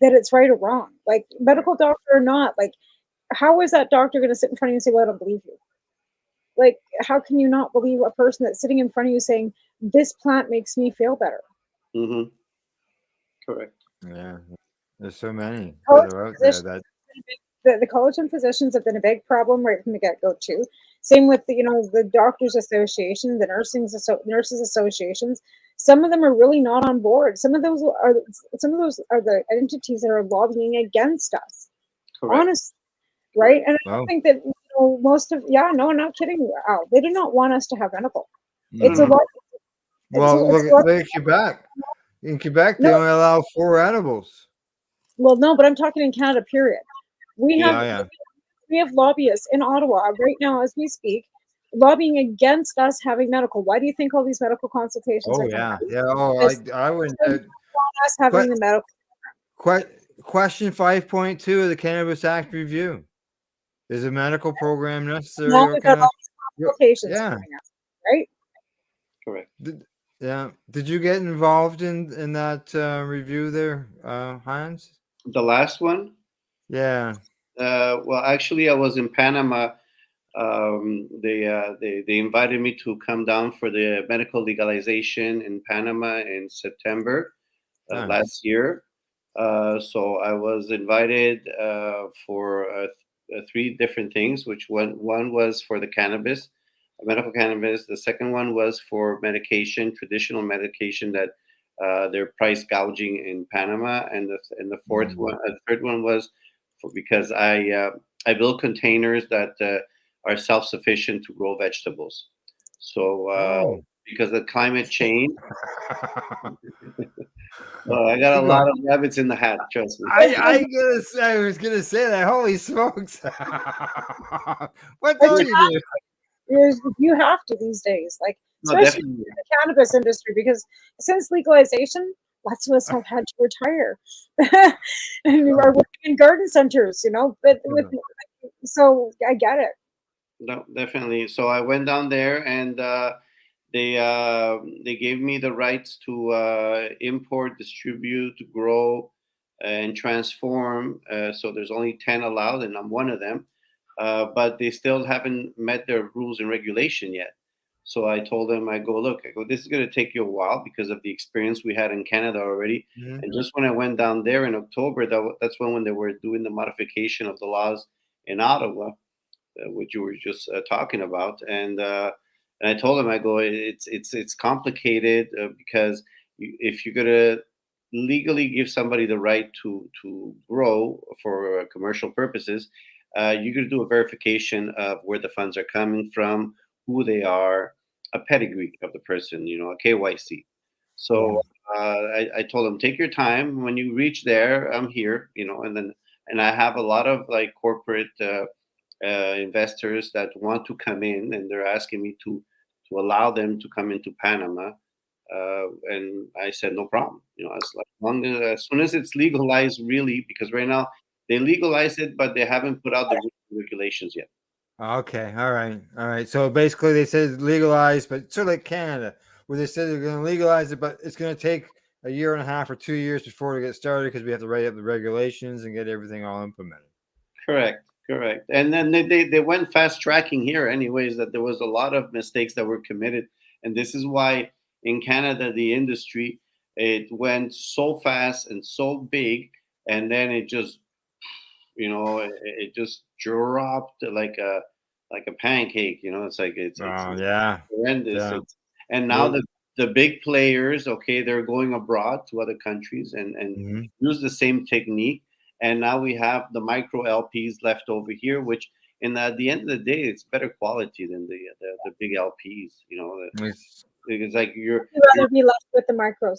that it's right or wrong? Like, medical doctor or not, like, how is that doctor going to sit in front of you and say, well, I don't believe you? Like, how can you not believe a person that's sitting in front of you saying, this plant makes me feel better? Mm-hmm. Correct. Yeah, there's so many that College are out there physicians, that. the college and physicians have been a big problem right from the get-go too. Same with the doctors association, the nurses associations. Some of them are really not on board. Some of those are the entities that are lobbying against us. Correct. Honestly, right? And I Wow. don't think that most of no, I'm not kidding you, Al. They do not want us to have medical. It's a Mhm. lot. Well, It's a look lot. at Quebec. In Quebec, they No, only allow 4 edibles. well, no, but I'm talking in Canada. Period. We have Yeah, yeah. we have lobbyists in Ottawa right now as we speak, lobbying against us having medical. Why do you think all these medical consultations Oh, are coming yeah, out? yeah. Oh, Because I wouldn't. they don't want us having the medical. Question 5.2 of the Cannabis Act review: is a medical program necessary Now or we've got can all these consultations yeah, coming up, right? Correct. yeah. Did you get involved in that review there, Hans? The last one. Yeah. Well, actually, I was in Panama. They invited me to come down for the medical legalization in Panama in September Nice. last year. So I was invited for 3 different things. Which one was for the cannabis, medical cannabis. The second one was for medication, traditional medication that they're price gouging in Panama, and the third one was because I build containers that are self-sufficient to grow vegetables. So Oh. because of climate change, I got a lot of rabbits in the hat. Trust me. I was gonna say that. Holy smokes! What don't you do? You have to these days, like No, especially definitely. in the cannabis industry, because since legalization, lots of us have had to retire and we are working in garden centers, But so I get it. No, definitely. So I went down there, and they gave me the rights to import, distribute, grow, and transform. So there's only 10 allowed, and I'm one of them. But they still haven't met their rules and regulation yet. So I told them, I go, look, this is going to take you a while because of the experience we had in Canada already. Mhm. And just when I went down there in October, that's when they were doing the modification of the laws in Ottawa, which you were just talking about. And I told him, I go, it's complicated because if you're gonna legally give somebody the right to grow for commercial purposes, you're gonna do a verification of where the funds are coming from, who they are, a pedigree of the person, a KYC. So I told him, take your time. When you reach there, I'm here, and I have a lot of like corporate investors that want to come in, and they're asking me to allow them to come into Panama. And I said no problem. As soon as it's legalized, really, because right now they legalize it, but they haven't put out the regulations yet. Okay. All right. So basically, they said it's legalized, but sort of like Canada. where they said they're going to legalize it, but it's going to take a year and a half or 2 years before it gets started because we have to write up the regulations and get everything all implemented. Correct. And then they went fast tracking here, anyways. That there was a lot of mistakes that were committed, and this is why in Canada the industry, it went so fast and so big, and then it just, it just dropped like a pancake. It's like it's horrendous. Yeah. And now the big players, okay, they're going abroad to other countries and use the same technique. And now we have the micro LPs left over here, which at the end of the day, it's better quality than the big LPs. It's like you'd rather be left with the micros.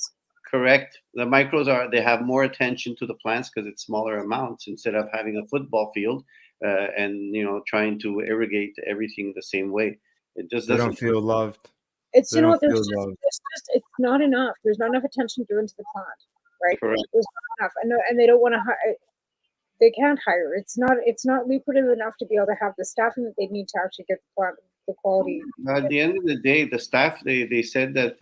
Correct. The micros they have more attention to the plants because it's smaller amounts instead of having a football field and trying to irrigate everything the same way. It just doesn't feel loved. It's there's it's not enough. There's not enough attention given to the plant, right? Correct. There's not enough, and they don't want to hire. They can't hire. It's not lucrative enough to be able to have the staffing that they need to actually get the quality. At the end of the day, the staff they said that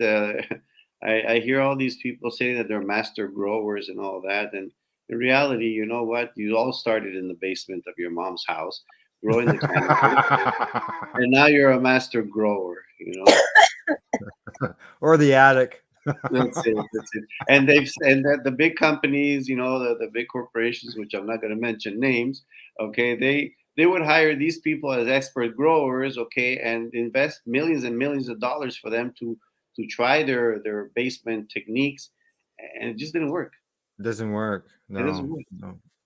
I hear all these people say that they're master growers and all that, and in reality, you know what? You all started in the basement of your mom's house, growing the cannabis, and now you're a master grower. Or the attic. That's it. And that the big companies, the big corporations, which I'm not going to mention names, okay, they would hire these people as expert growers, okay, and invest millions and millions of dollars for them to try their basement techniques, and it just didn't work. It doesn't work. No, it doesn't work.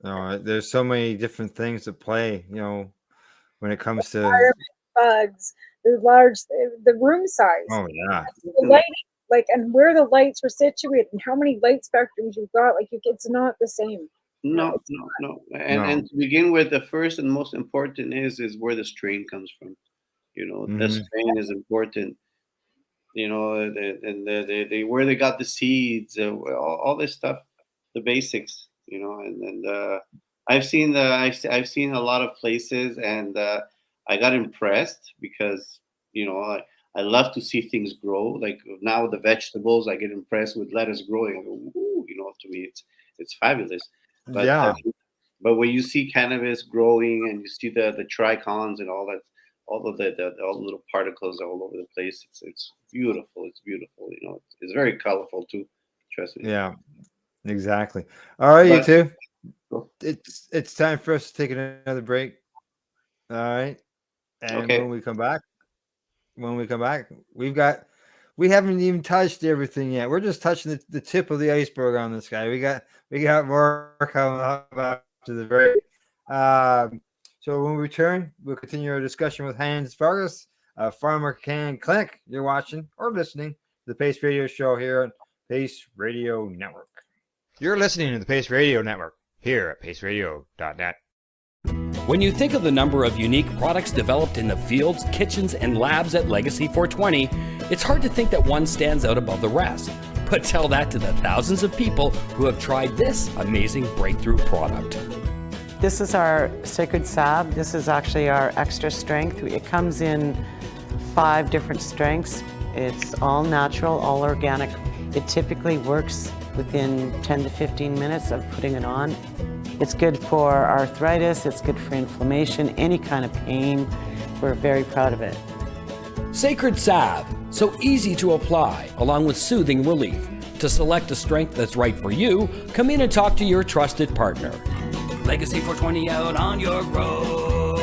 No. There's so many different things at play, when it comes to bugs, the room size. Oh yeah. The lighting, and where the lights were situated and how many light spectrums you've got, it's not the same. No. And to begin with, the first and most important is where the strain comes from. The strain is important. And where they got the seeds, all this stuff, the basics. And I've seen a lot of places, and I got impressed because I love to see things grow. Like now the vegetables, I get impressed with lettuce growing. I go, ooh, to me it's fabulous. But, yeah. But when you see cannabis growing and you see the trichons and all that, all the little particles all over the place, it's beautiful. It's beautiful. It's very colorful too. Trust me. Yeah, exactly. All right, you two. It's time for us to take another break. All right. And when we come back, we haven't even touched everything yet. We're just touching the tip of the iceberg on this guy. We got more coming up after the break. So when we return, we'll continue our discussion with Hans Vargas, Farmer Can Clinic. You're watching or listening to the Pace Radio Show here on Pace Radio Network. You're listening to the Pace Radio Network here at paceradio.net. When you think of the number of unique products developed in the fields, kitchens, and labs at Legacy 420, it's hard to think that one stands out above the rest. But tell that to the thousands of people who have tried this amazing breakthrough product. This is our Sacred Salve. This is actually our extra strength. It comes in 5 different strengths. It's all natural, all organic. It typically works within 10 to 15 minutes of putting it on. It's good for arthritis, it's good for inflammation, any kind of pain. We're very proud of it. Sacred Salve, so easy to apply, along with soothing relief. To select a strength that's right for you, come in and talk to your trusted partner. Legacy 420 out on your road.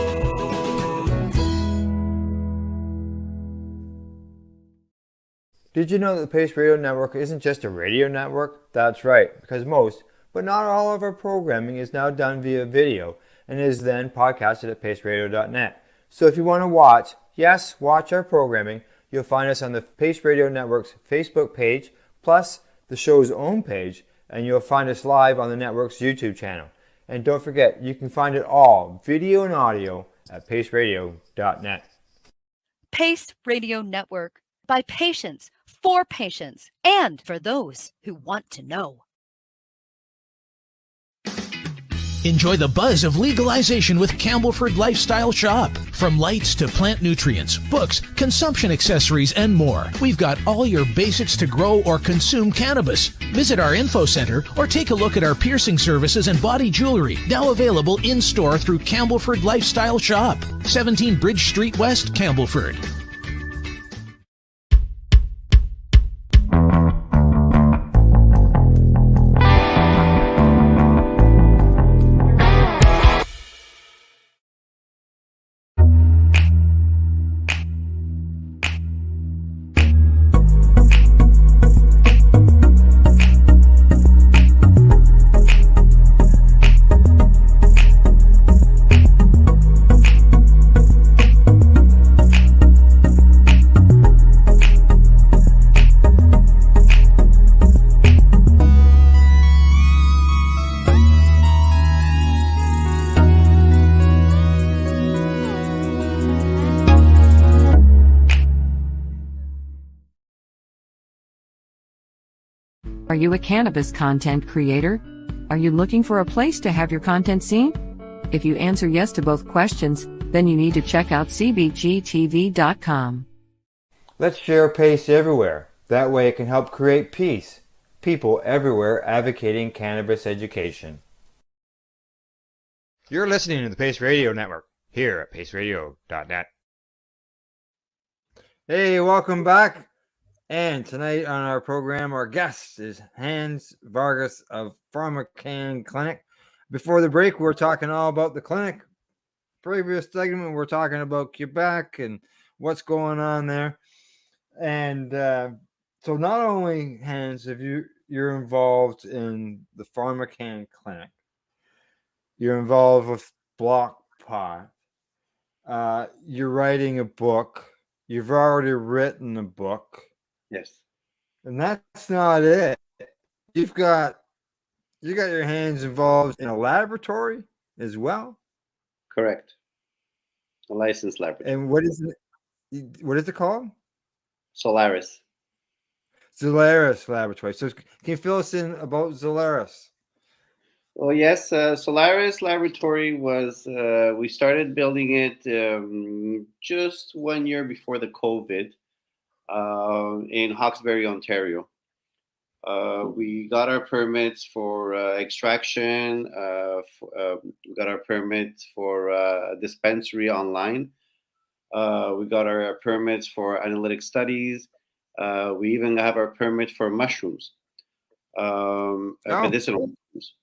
Did you know that the Pace Radio Network isn't just a radio network? That's right, because most, but not all of our programming is now done via video and is then podcasted at paceradio.net. So if you want to watch our programming, you'll find us on the Pace Radio Network's Facebook page, plus the show's own page, and you'll find us live on the network's YouTube channel. And don't forget, you can find it all, video and audio, at paceradio.net. Pace Radio Network, by patients, for patients, and for those who want to know. Enjoy the buzz of legalization with Campbellford Lifestyle Shop. From lights to plant nutrients, books, consumption accessories, and more, we've got all your basics to grow or consume cannabis. Visit our info center or take a look at our piercing services and body jewelry, now available in-store through Campbellford Lifestyle Shop, 17 Bridge Street West, Campbellford. Are you a cannabis content creator? Are you looking for a place to have your content seen? If you answer yes to both questions, then you need to check out cbgtv.com. Let's share PACE everywhere. That way it can help create peace. People everywhere advocating cannabis education. You're listening to the PACE Radio Network here at paceradio.net. Hey, welcome back. And tonight on our program, our guest is Hans Vargas of PharmaCann Clinic. Before the break, we were talking all about the clinic. Previous segment, we're talking about Quebec and what's going on there. And so not only, Hans, if you're involved in the PharmaCann Clinic, you're involved with Bloc Pot, you're writing a book, you've already written a book. Yes. And that's not it. You got your hands involved in a laboratory as well. Correct. A licensed laboratory. And what is it called? Solaris. Solaris Laboratory. So can you fill us in about Solaris? Well, yes, Solaris Laboratory was, we started building it just 1 year before the COVID in Hawkesbury, Ontario. We got our permits for extraction. We got our permits for dispensary online. We got our permits for analytic studies. We even have our permit for mushrooms, medicinal mushrooms.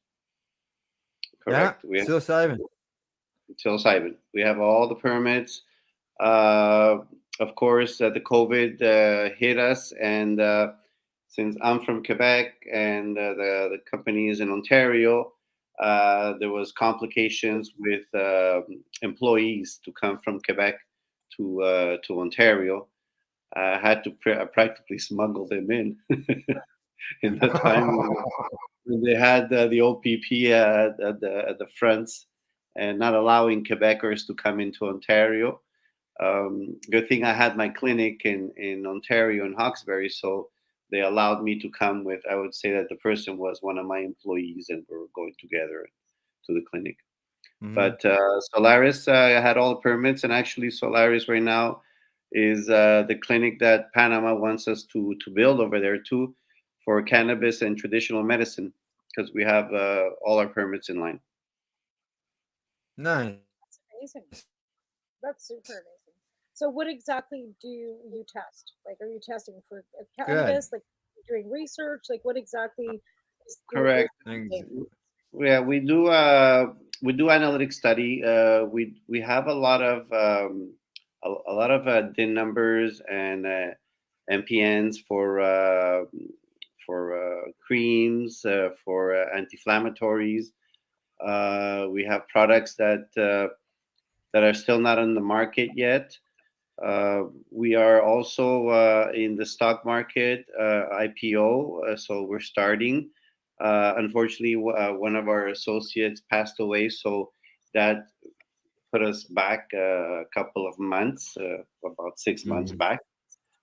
Correct. Yeah, psilocybin. We have all the permits. Of course, the COVID hit us, and since I'm from Quebec and the company is in Ontario, there was complications with employees to come from Quebec to Ontario. I had to practically smuggle them in in the time when they had the OPP at the fronts and not allowing Quebecers to come into Ontario. Good thing I had my clinic in Ontario in Hawkesbury, so they allowed me to come with, I would say that the person was one of my employees and we were going together to the clinic. Mm-hmm. But Solaris, had all the permits, and actually Solaris right now is the clinic that Panama wants us to build over there too, for cannabis and traditional medicine, because we have all our permits in line. Nice. That's amazing. That's super amazing. So what exactly do you test? Like, are you testing for cannabis? Good. Like, doing research? Like, what exactly is correct? Yeah, we do analytic study. We have a lot of DIN numbers and MPNs for creams, for anti-inflammatories. We have products that are still not on the market yet. We are also in the stock market, IPO, so we're starting. Unfortunately, one of our associates passed away, so that put us back a couple of months, about 6 months back,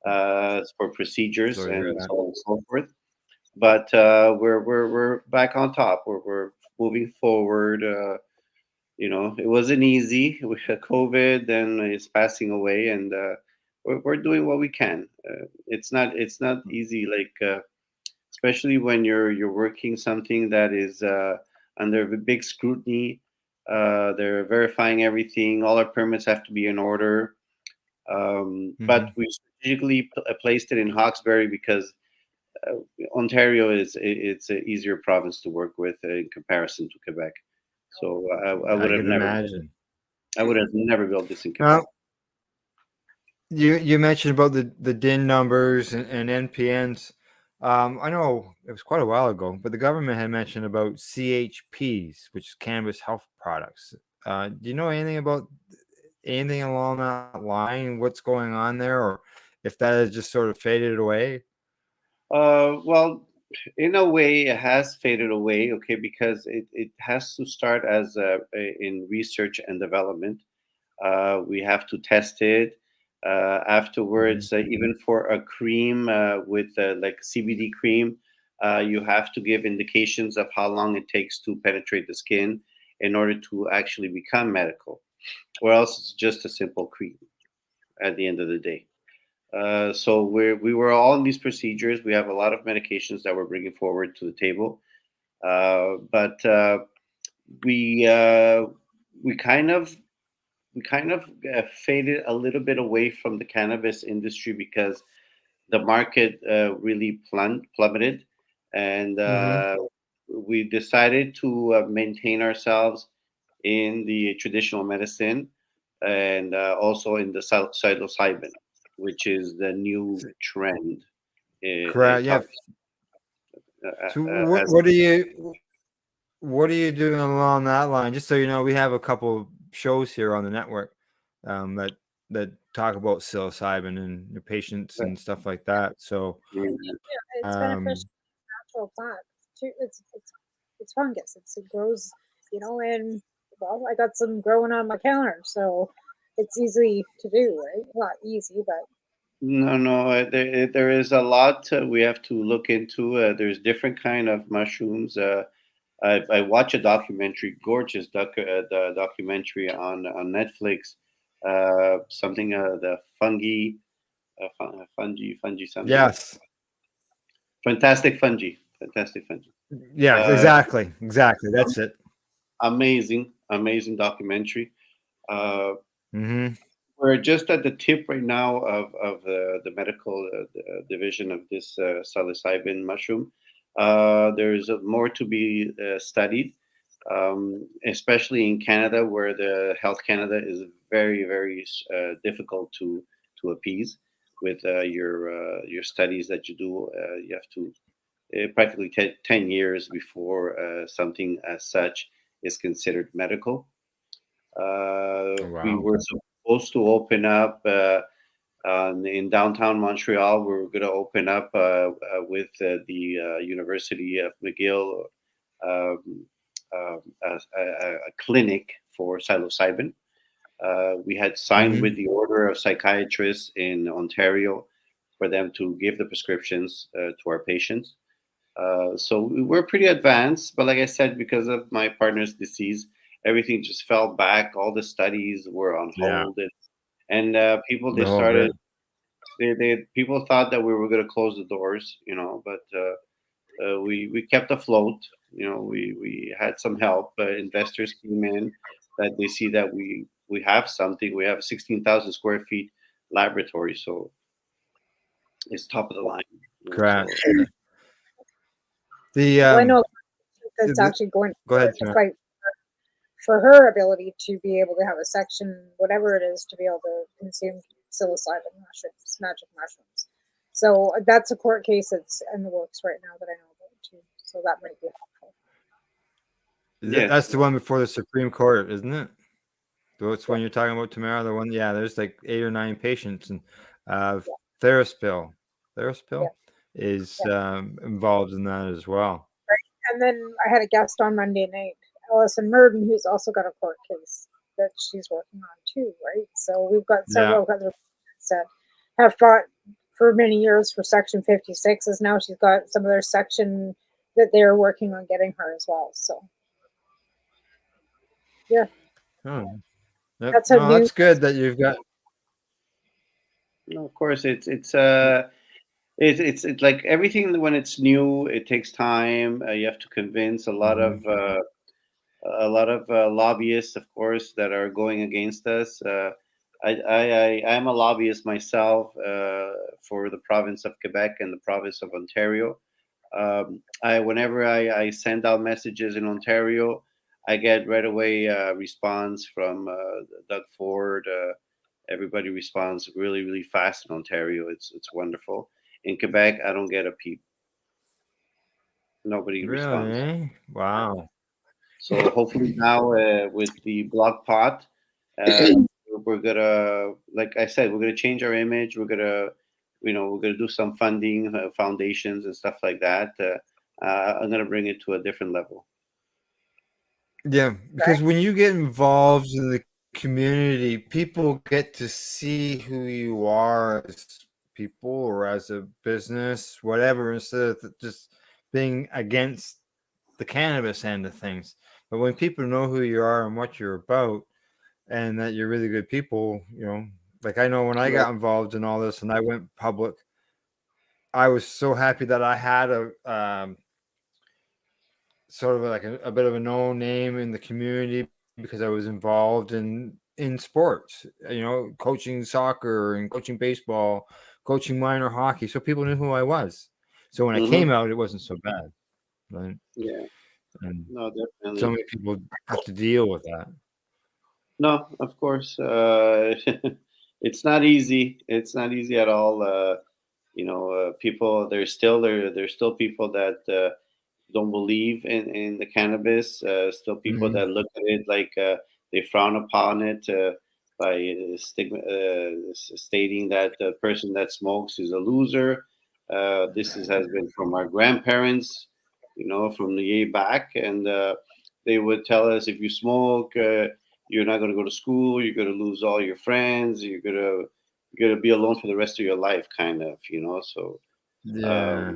for procedures and so on and so forth. But we're back on top. We're moving forward. It wasn't easy with COVID, and it's passing away, and we're doing what we can. It's not easy, especially when you're working something that is under big scrutiny. They're verifying everything. All our permits have to be in order. But we strategically placed it in Hawkesbury because Ontario it's an easier province to work with in comparison to Quebec. So I would have never imagine. I would have never built this in Quebec. You mentioned about the DIN numbers and NPNs. I know it was quite a while ago, but the government had mentioned about CHPs, which is cannabis health products. Do you know anything about anything along that line? What's going on there, or if that has just sort of faded away? Well, in a way, it has faded away. Okay, because it has to start as in research and development. We have to test it. Afterwards, even for a cream with like CBD cream, you have to give indications of how long it takes to penetrate the skin in order to actually become medical, or else it's just a simple cream at the end of the day. So we were all in these procedures. We have a lot of medications that we're bringing forward to the table, but we kind of faded a little bit away from the cannabis industry because the market really plummeted, and we decided to maintain ourselves in the traditional medicine and also in the psilocybin, which is the new trend. Correct. Yeah. So what are you doing along that line? Just so you know, we have a couple shows here on the network that talk about psilocybin and your patients and stuff like that. So it's beneficial, natural plant. It's fungus. It grows, and well, I got some growing on my counter, so it's easy to do, right? Not easy, but no, there is a lot we have to look into. There's different kind of mushrooms. I watch a documentary, gorgeous the documentary on Netflix. Something the fungi something. Yes. Fantastic fungi. Yeah, exactly. That's it. Amazing documentary. We're just at the tip right now of the medical division of this psilocybin mushroom. There's more to be studied, especially in Canada, where the Health Canada is very, very difficult to appease with your studies that you do. You have to practically 10 years before something as such is considered medical. We were supposed to open up in downtown Montreal. We're going to open up with the University of McGill a clinic for psilocybin. We had signed with the Order of Psychiatrists in Ontario for them to give the prescriptions to our patients. So we're pretty advanced, but like I said, because of my partner's disease, everything just fell back. All the studies were on hold, and people people thought that we were going to close the doors, but we kept afloat. We had some help. Investors came in that they see that we have something. We have a 16,000 square feet laboratory, so it's top of the line. Correct. I know that's actually going to fight for her ability to be able to have a section, whatever it is, to be able to consume psilocybin mushrooms, magic mushrooms. So that's a court case that's in the works right now that I know about too. So that might be helpful. That's the one before the Supreme Court, isn't it? That's one you're talking about, Tamara. The one, there's like 8 or 9 patients, and Theraspil is involved in that as well. Right. And then I had a guest on Monday night, Alison Murden, who's also got a court case that she's working on too, right? So we've got several other patients that have fought for many years for Section 56, as now she's got some of their section that they're working on getting her as well. So Yeah. Oh, yep. That's how No, new. that's good that you've got. No, of course, it's like everything when it's new, it takes time. You have to convince a lot of lobbyists, of course, that are going against us. I'm a lobbyist myself for the province of Quebec and the province of Ontario. Whenever I send out messages in Ontario, I get right away response from Doug Ford. Everybody responds really, really fast in Ontario. It's wonderful. In Quebec, I don't get a peep. Nobody Really? responds. Eh? Wow. So hopefully now with the Bloc Pot, we're gonna, like I said, we're gonna change our image. We're gonna do some funding, foundations and stuff like that. I'm gonna bring it to a different level. Yeah, because when you get involved in the community, people get to see who you are as people or as a business, whatever, instead of just being against the cannabis end of things. But when people know who you are and what you're about, and that you're really good people, like I know when I got involved in all this and I went public, I was so happy that I had a sort of like a bit of a known name in the community because I was involved in sports, coaching soccer and coaching baseball, coaching minor hockey, so people knew who I was. So when I came out, it wasn't so bad, right? Yeah. And No, definitely. so many people have to deal with that. No, of course. It's not easy. It's not easy at all. People. There's still people that don't believe in the cannabis. Still people that look at it like they frown upon it by stating that the person that smokes is a loser. Has been from our grandparents, from the way back, and they would tell us if you smoke, you're not going to go to school. You're going to lose all your friends. You're gonna be alone for the rest of your life, kind of, So. Yeah.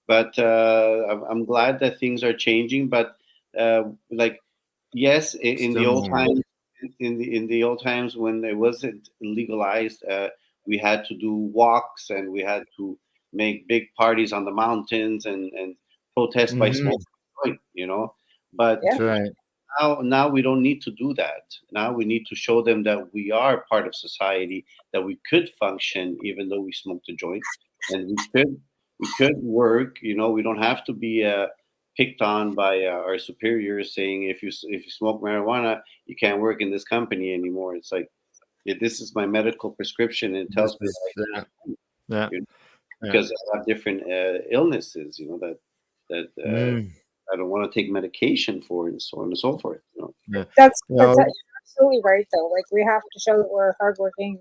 But I'm glad that things are changing. But like, yes, in the Still old more. times, in the old times when it wasn't legalized, we had to do walks and we had to make big parties on the mountains and protest by smoking a joint. But That's right. now we don't need to do that. Now we need to show them that we are part of society, that we could function even though we smoked a joint, and we could work. We don't have to be picked on by our superiors saying if you smoke marijuana, you can't work in this company anymore. It's like, this is my medical prescription, and it tells me Yeah. because I have different illnesses. That I don't want to take medication for, and so on and so forth. Yeah. That's absolutely right, though. Like, we have to show that we're hardworking,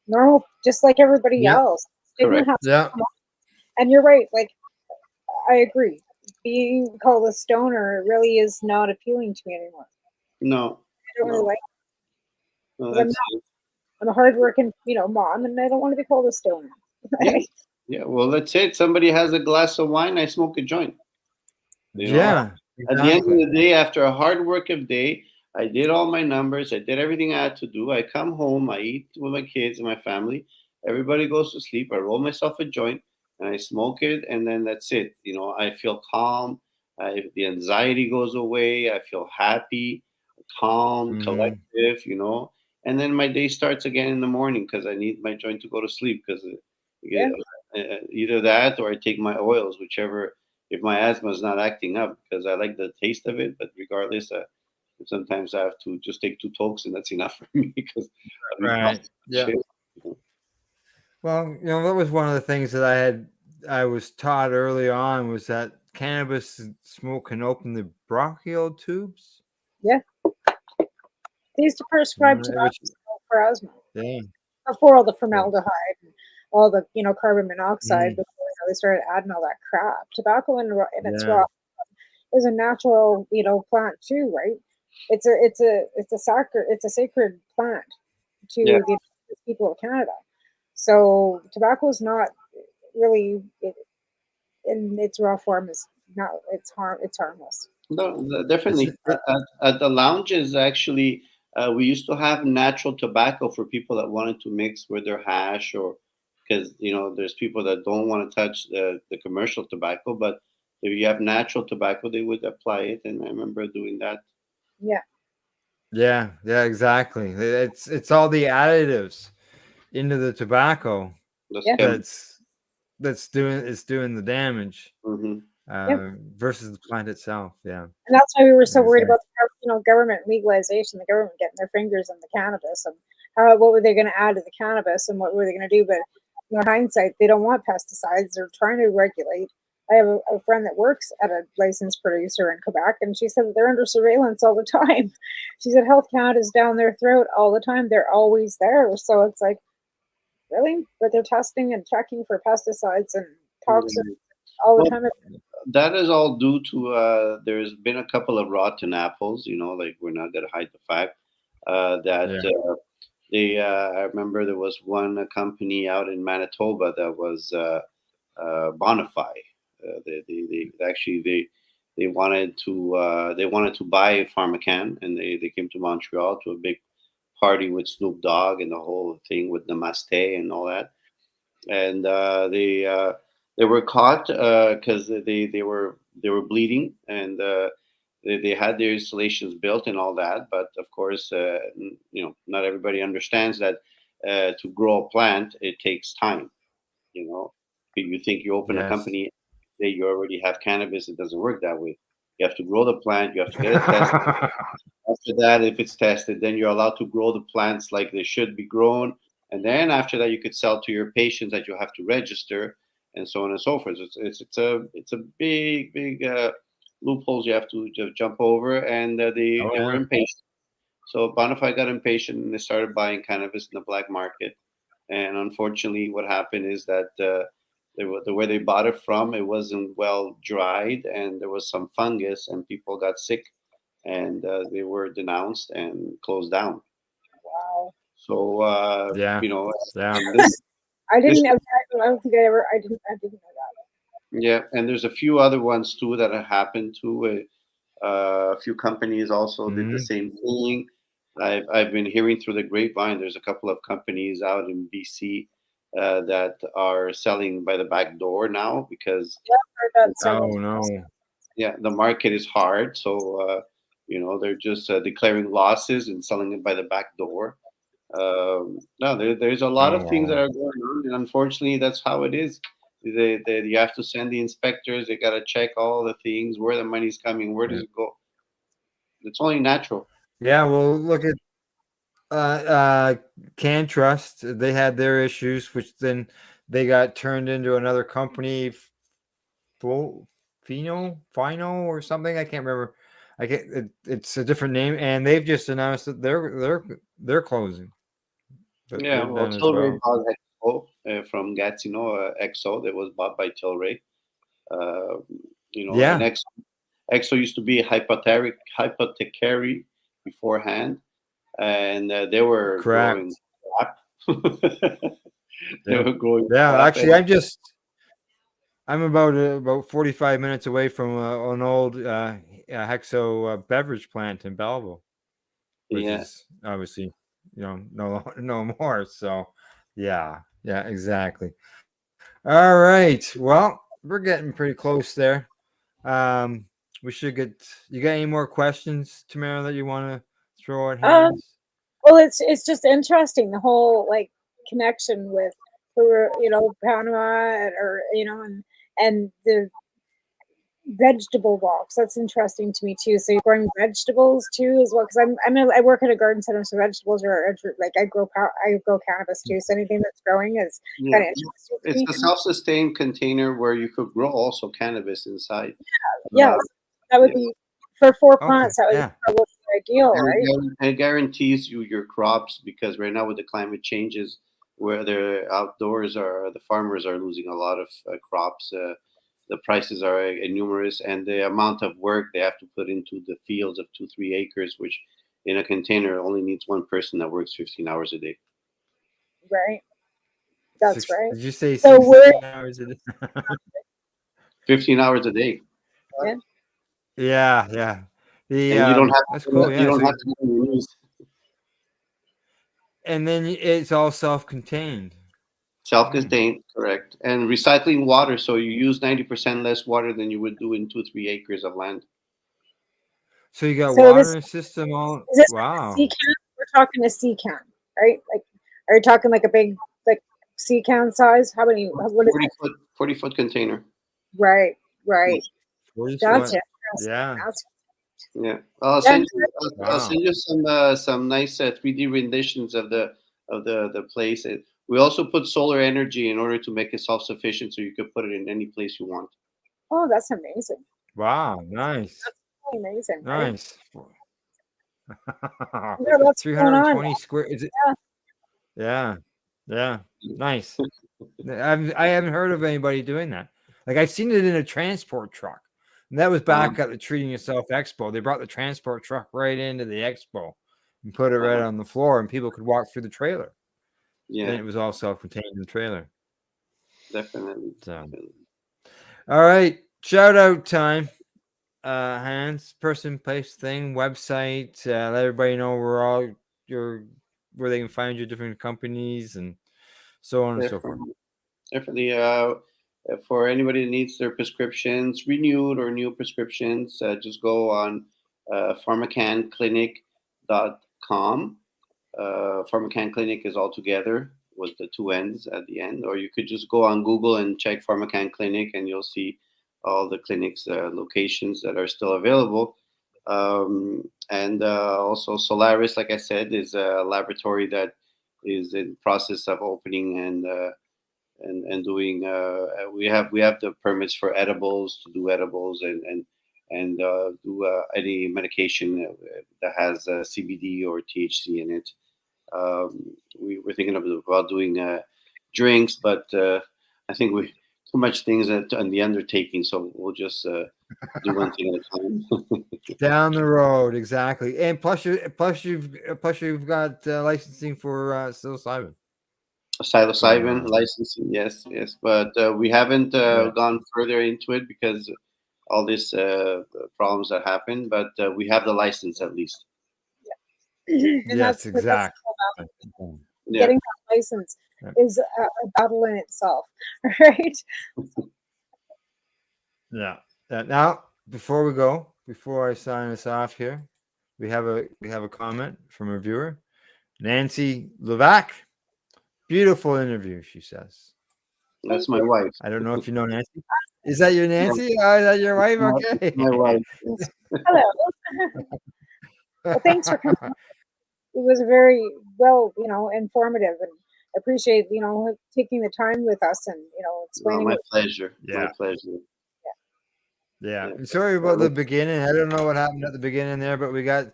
normal, just like everybody else. Stigma has to come off. And you're right. Like, I agree. Being called a stoner really is not appealing to me anymore. No, I don't really like it. No, I'm a hardworking, mom, and I don't want to be called a stoner. Yeah, well, that's it. Somebody has a glass of wine, I smoke a joint. Yeah. At the end of the day, after a hard work of day, I did all my numbers. I did everything I had to do. I come home, I eat with my kids and my family. Everybody goes to sleep. I roll myself a joint and I smoke it, and then that's it. I feel calm. The anxiety goes away. I feel happy, calm, collective. And then my day starts again in the morning because I need my joint to go to sleep. Because either that or I take my oils, whichever. If my asthma is not acting up, because I like the taste of it, but regardless, sometimes I have to just take 2 tokes and that's enough for me because yeah. Well, that was one of the things that I was taught early on, was that cannabis smoke can open the bronchial tubes. Yeah. They used to prescribe tobacco for asthma. Yeah. Before all the formaldehyde and all the carbon monoxide, before they started adding all that crap. Tobacco in its raw is a natural plant too, right? It's a sacred plant to the people of Canada. So tobacco is not really in its raw form is not it's harmless. No, definitely. At the lounges, actually, we used to have natural tobacco for people that wanted to mix with their hash, or because there's people that don't want to touch the commercial tobacco, but if you have natural tobacco, they would apply it, and I remember doing that. Yeah. Yeah, exactly. It's all the additives into the tobacco that's doing the damage versus the plant itself. Yeah, and that's why we were so worried Exactly. about government legalization, the government getting their fingers in the cannabis, and what were they going to add to the cannabis, and what were they going to do? But in hindsight, they don't want pesticides. They're trying to regulate. I have a friend that works at a licensed producer in Quebec, and she said that they're under surveillance all the time. She said Health Canada's down their throat all the time. They're always there. So it's like, really? But they're testing and checking for pesticides and toxins all the time. That is all due to there's been a couple of rotten apples. Like, we're not gonna hide the fact that they. I remember there was one company out in Manitoba that was Bonify. They wanted to buy PharmaCann, and they came to Montreal to a big party with Snoop Dogg and the whole thing with Namaste and all that, and they were caught because they were bleeding, and they had their installations built and all that, but of course not everybody understands that to grow a plant it takes time. You think you open a company that you already have cannabis. It doesn't work that way. You have to grow the plant, you have to get it tested. After that, if it's tested, then you're allowed to grow the plants like they should be grown, and then after that you could sell to your patients that you have to register, and so on and so forth. It's a big loopholes you have to jump over, and they were impatient. So Bonify got impatient, and they started buying cannabis in the black market. And unfortunately, what happened is that the way they bought it from, it wasn't well dried, and there was some fungus, and people got sick, and they were denounced and closed down. Wow. So I didn't. I don't think I didn't know that. Yeah, and there's a few other ones too that have happened to a few companies also did the same thing. I've been hearing through the grapevine. There's a couple of companies out in BC that are selling by the back door now because the market is hard. So they're just declaring losses and selling it by the back door. No, there's a lot of things that are going on, and unfortunately, that's how it is. You have to send the inspectors. They got to check all the things, where the money's coming, where does it go. It's only natural. Yeah, well, look at Can Trust. They had their issues, which then they got turned into another company, Fino or something. I can't remember. It's a different name, and they've just announced that they're closing. Yeah, well, Tilray bought Exo from Gatineau. Exo that was bought by Tilray. And Exo used to be hypothecary beforehand, and they were growing crap. They were growing. Yeah, crap, actually, I'm about 45 minutes away from an old Hexo beverage plant in Belleville, which is obviously no more. So yeah, exactly. All right, well, we're getting pretty close there. We should get. You got any more questions, Tamara, that you want to throw at hands? Well, it's just interesting, the whole connection with Panama, or and the vegetable walks. That's interesting to me too. So you're growing vegetables too as well, because I work at a garden center, so vegetables are I grow cannabis too. So anything that's growing is kind of interesting. It's a self-sustained container where you could grow also cannabis inside. Yeah, that would be for 4 plants. That would be probably ideal, right? And it guarantees you your crops, because right now with the climate changes, where the farmers are losing a lot of crops. The prices are numerous, and the amount of work they have to put into the fields of 2-3 acres, which in a container only needs one person that works 15 hours a day. Right. That's right. Did you say 16 hours a day? 15 hours a day. Yeah. Yeah, yeah. And you don't have That's to, cool. you Yeah. don't So, have to use and then it's all self-contained. self-contained, correct, and recycling water. So you use 90% less water than you would do in 2-3 acres of land. So you got So this water system all. is this like a Wow. sea can? We're talking a sea can, right? Like, are you talking like a big like sea can size? How many? What is 40 it? foot 40-foot container. Right, right. 40 That's foot. interesting. Yeah. That's Yeah, I'll yeah, send you. I'll Wow. send you some nice 3D renditions of the place. We also put solar energy in order to make it self-sufficient, so you could put it in any place you want. oh, that's amazing. Wow. Nice. That's really amazing, right? Nice. Yeah, what's going on? 320 square. Is it? Yeah. Yeah. Yeah. Nice. I haven't heard of anybody doing that. Like I've seen it in a transport truck. And that was back at the Treating Yourself Expo. They brought the transport truck right into the expo and put it right on the floor, and people could walk through the trailer. Yeah, And it was all self-contained in the trailer. definitely. So, Definitely. all right. Shout out time. Hands, person, place, thing, website. Let everybody know where they can find your different companies and so on and so forth. Definitely. For anybody that needs their prescriptions renewed or new prescriptions, just go on pharmacanclinic.com. Pharmacan Clinic is all together with the two ends at the end, or you could just go on Google and check Pharmacan Clinic, and you'll see all the clinics locations that are still available. And also Solaris, like I said, is a laboratory that is in process of opening and doing. We have the permits for edibles to do edibles and do any medication that has CBD or THC in it. We were thinking about doing drinks, but I think we too much things on the undertaking, so we'll just do one thing at a time. Down the road, exactly. And you've got licensing for psilocybin. Psilocybin licensing, yes, but we haven't gone further into it because all these problems that happened. But we have the license at least. And Yes, exactly. Getting that license is a battle in itself, right? Yeah. Now, before I sign us off here, we have a comment from a viewer, Nancy Levac. Beautiful interview, she says. That's my wife. I don't know if you know Nancy. Is that your Nancy? Oh, is that your wife? Okay. My wife. Yes. Hello. Well, thanks for coming. It was very well, informative, and appreciate, taking the time with us and, explaining. My pleasure. Yeah. My pleasure. Yeah. Sorry about the beginning. I don't know what happened at the beginning there, but we got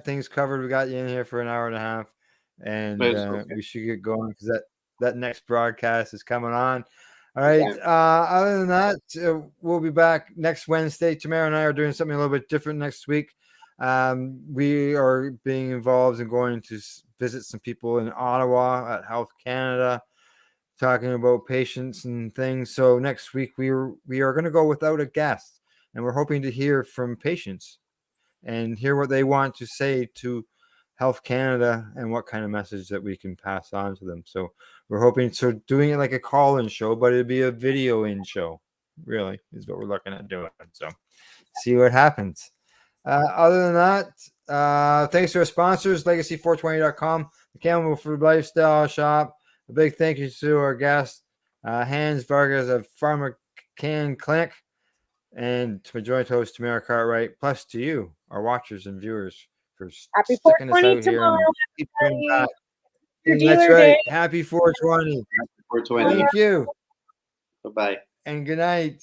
things covered. We got you in here for an hour and a half, and we should get going because that next broadcast is coming on. All right. Okay. Other than that, we'll be back next Wednesday. Tamara and I are doing something a little bit different next week. We are being involved in going to visit some people in Ottawa at Health Canada, talking about patients and things. So next week we are going to go without a guest, and we're hoping to hear from patients and hear what they want to say to Health Canada and what kind of message that we can pass on to them. So we're hoping doing it like a call-in show, but it'd be a video-in show, really, is what we're looking at doing. So see what happens. Other than that, thanks to our sponsors, legacy420.com, the Camel Food Lifestyle Shop. A big thank you to our guest, Hans Vargas of Pharmacan Clinic, and to my joint host, Tamara Cartwright, plus to you, our watchers and viewers, for Happy sticking us 420 out here. tomorrow. Keep coming back. Your That's dealer right. day. Happy 420. Happy 420. Thank you. Bye-bye. And good night.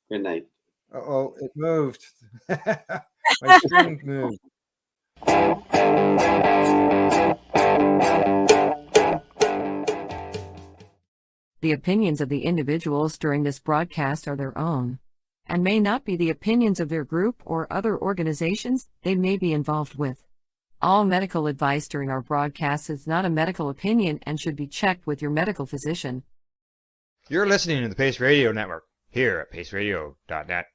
Good night. Uh-oh, it moved. My screen moved. The opinions of the individuals during this broadcast are their own, and may not be the opinions of their group or other organizations they may be involved with. All medical advice during our broadcast is not a medical opinion and should be checked with your medical physician. You're listening to the Pace Radio Network here at paceradio.net.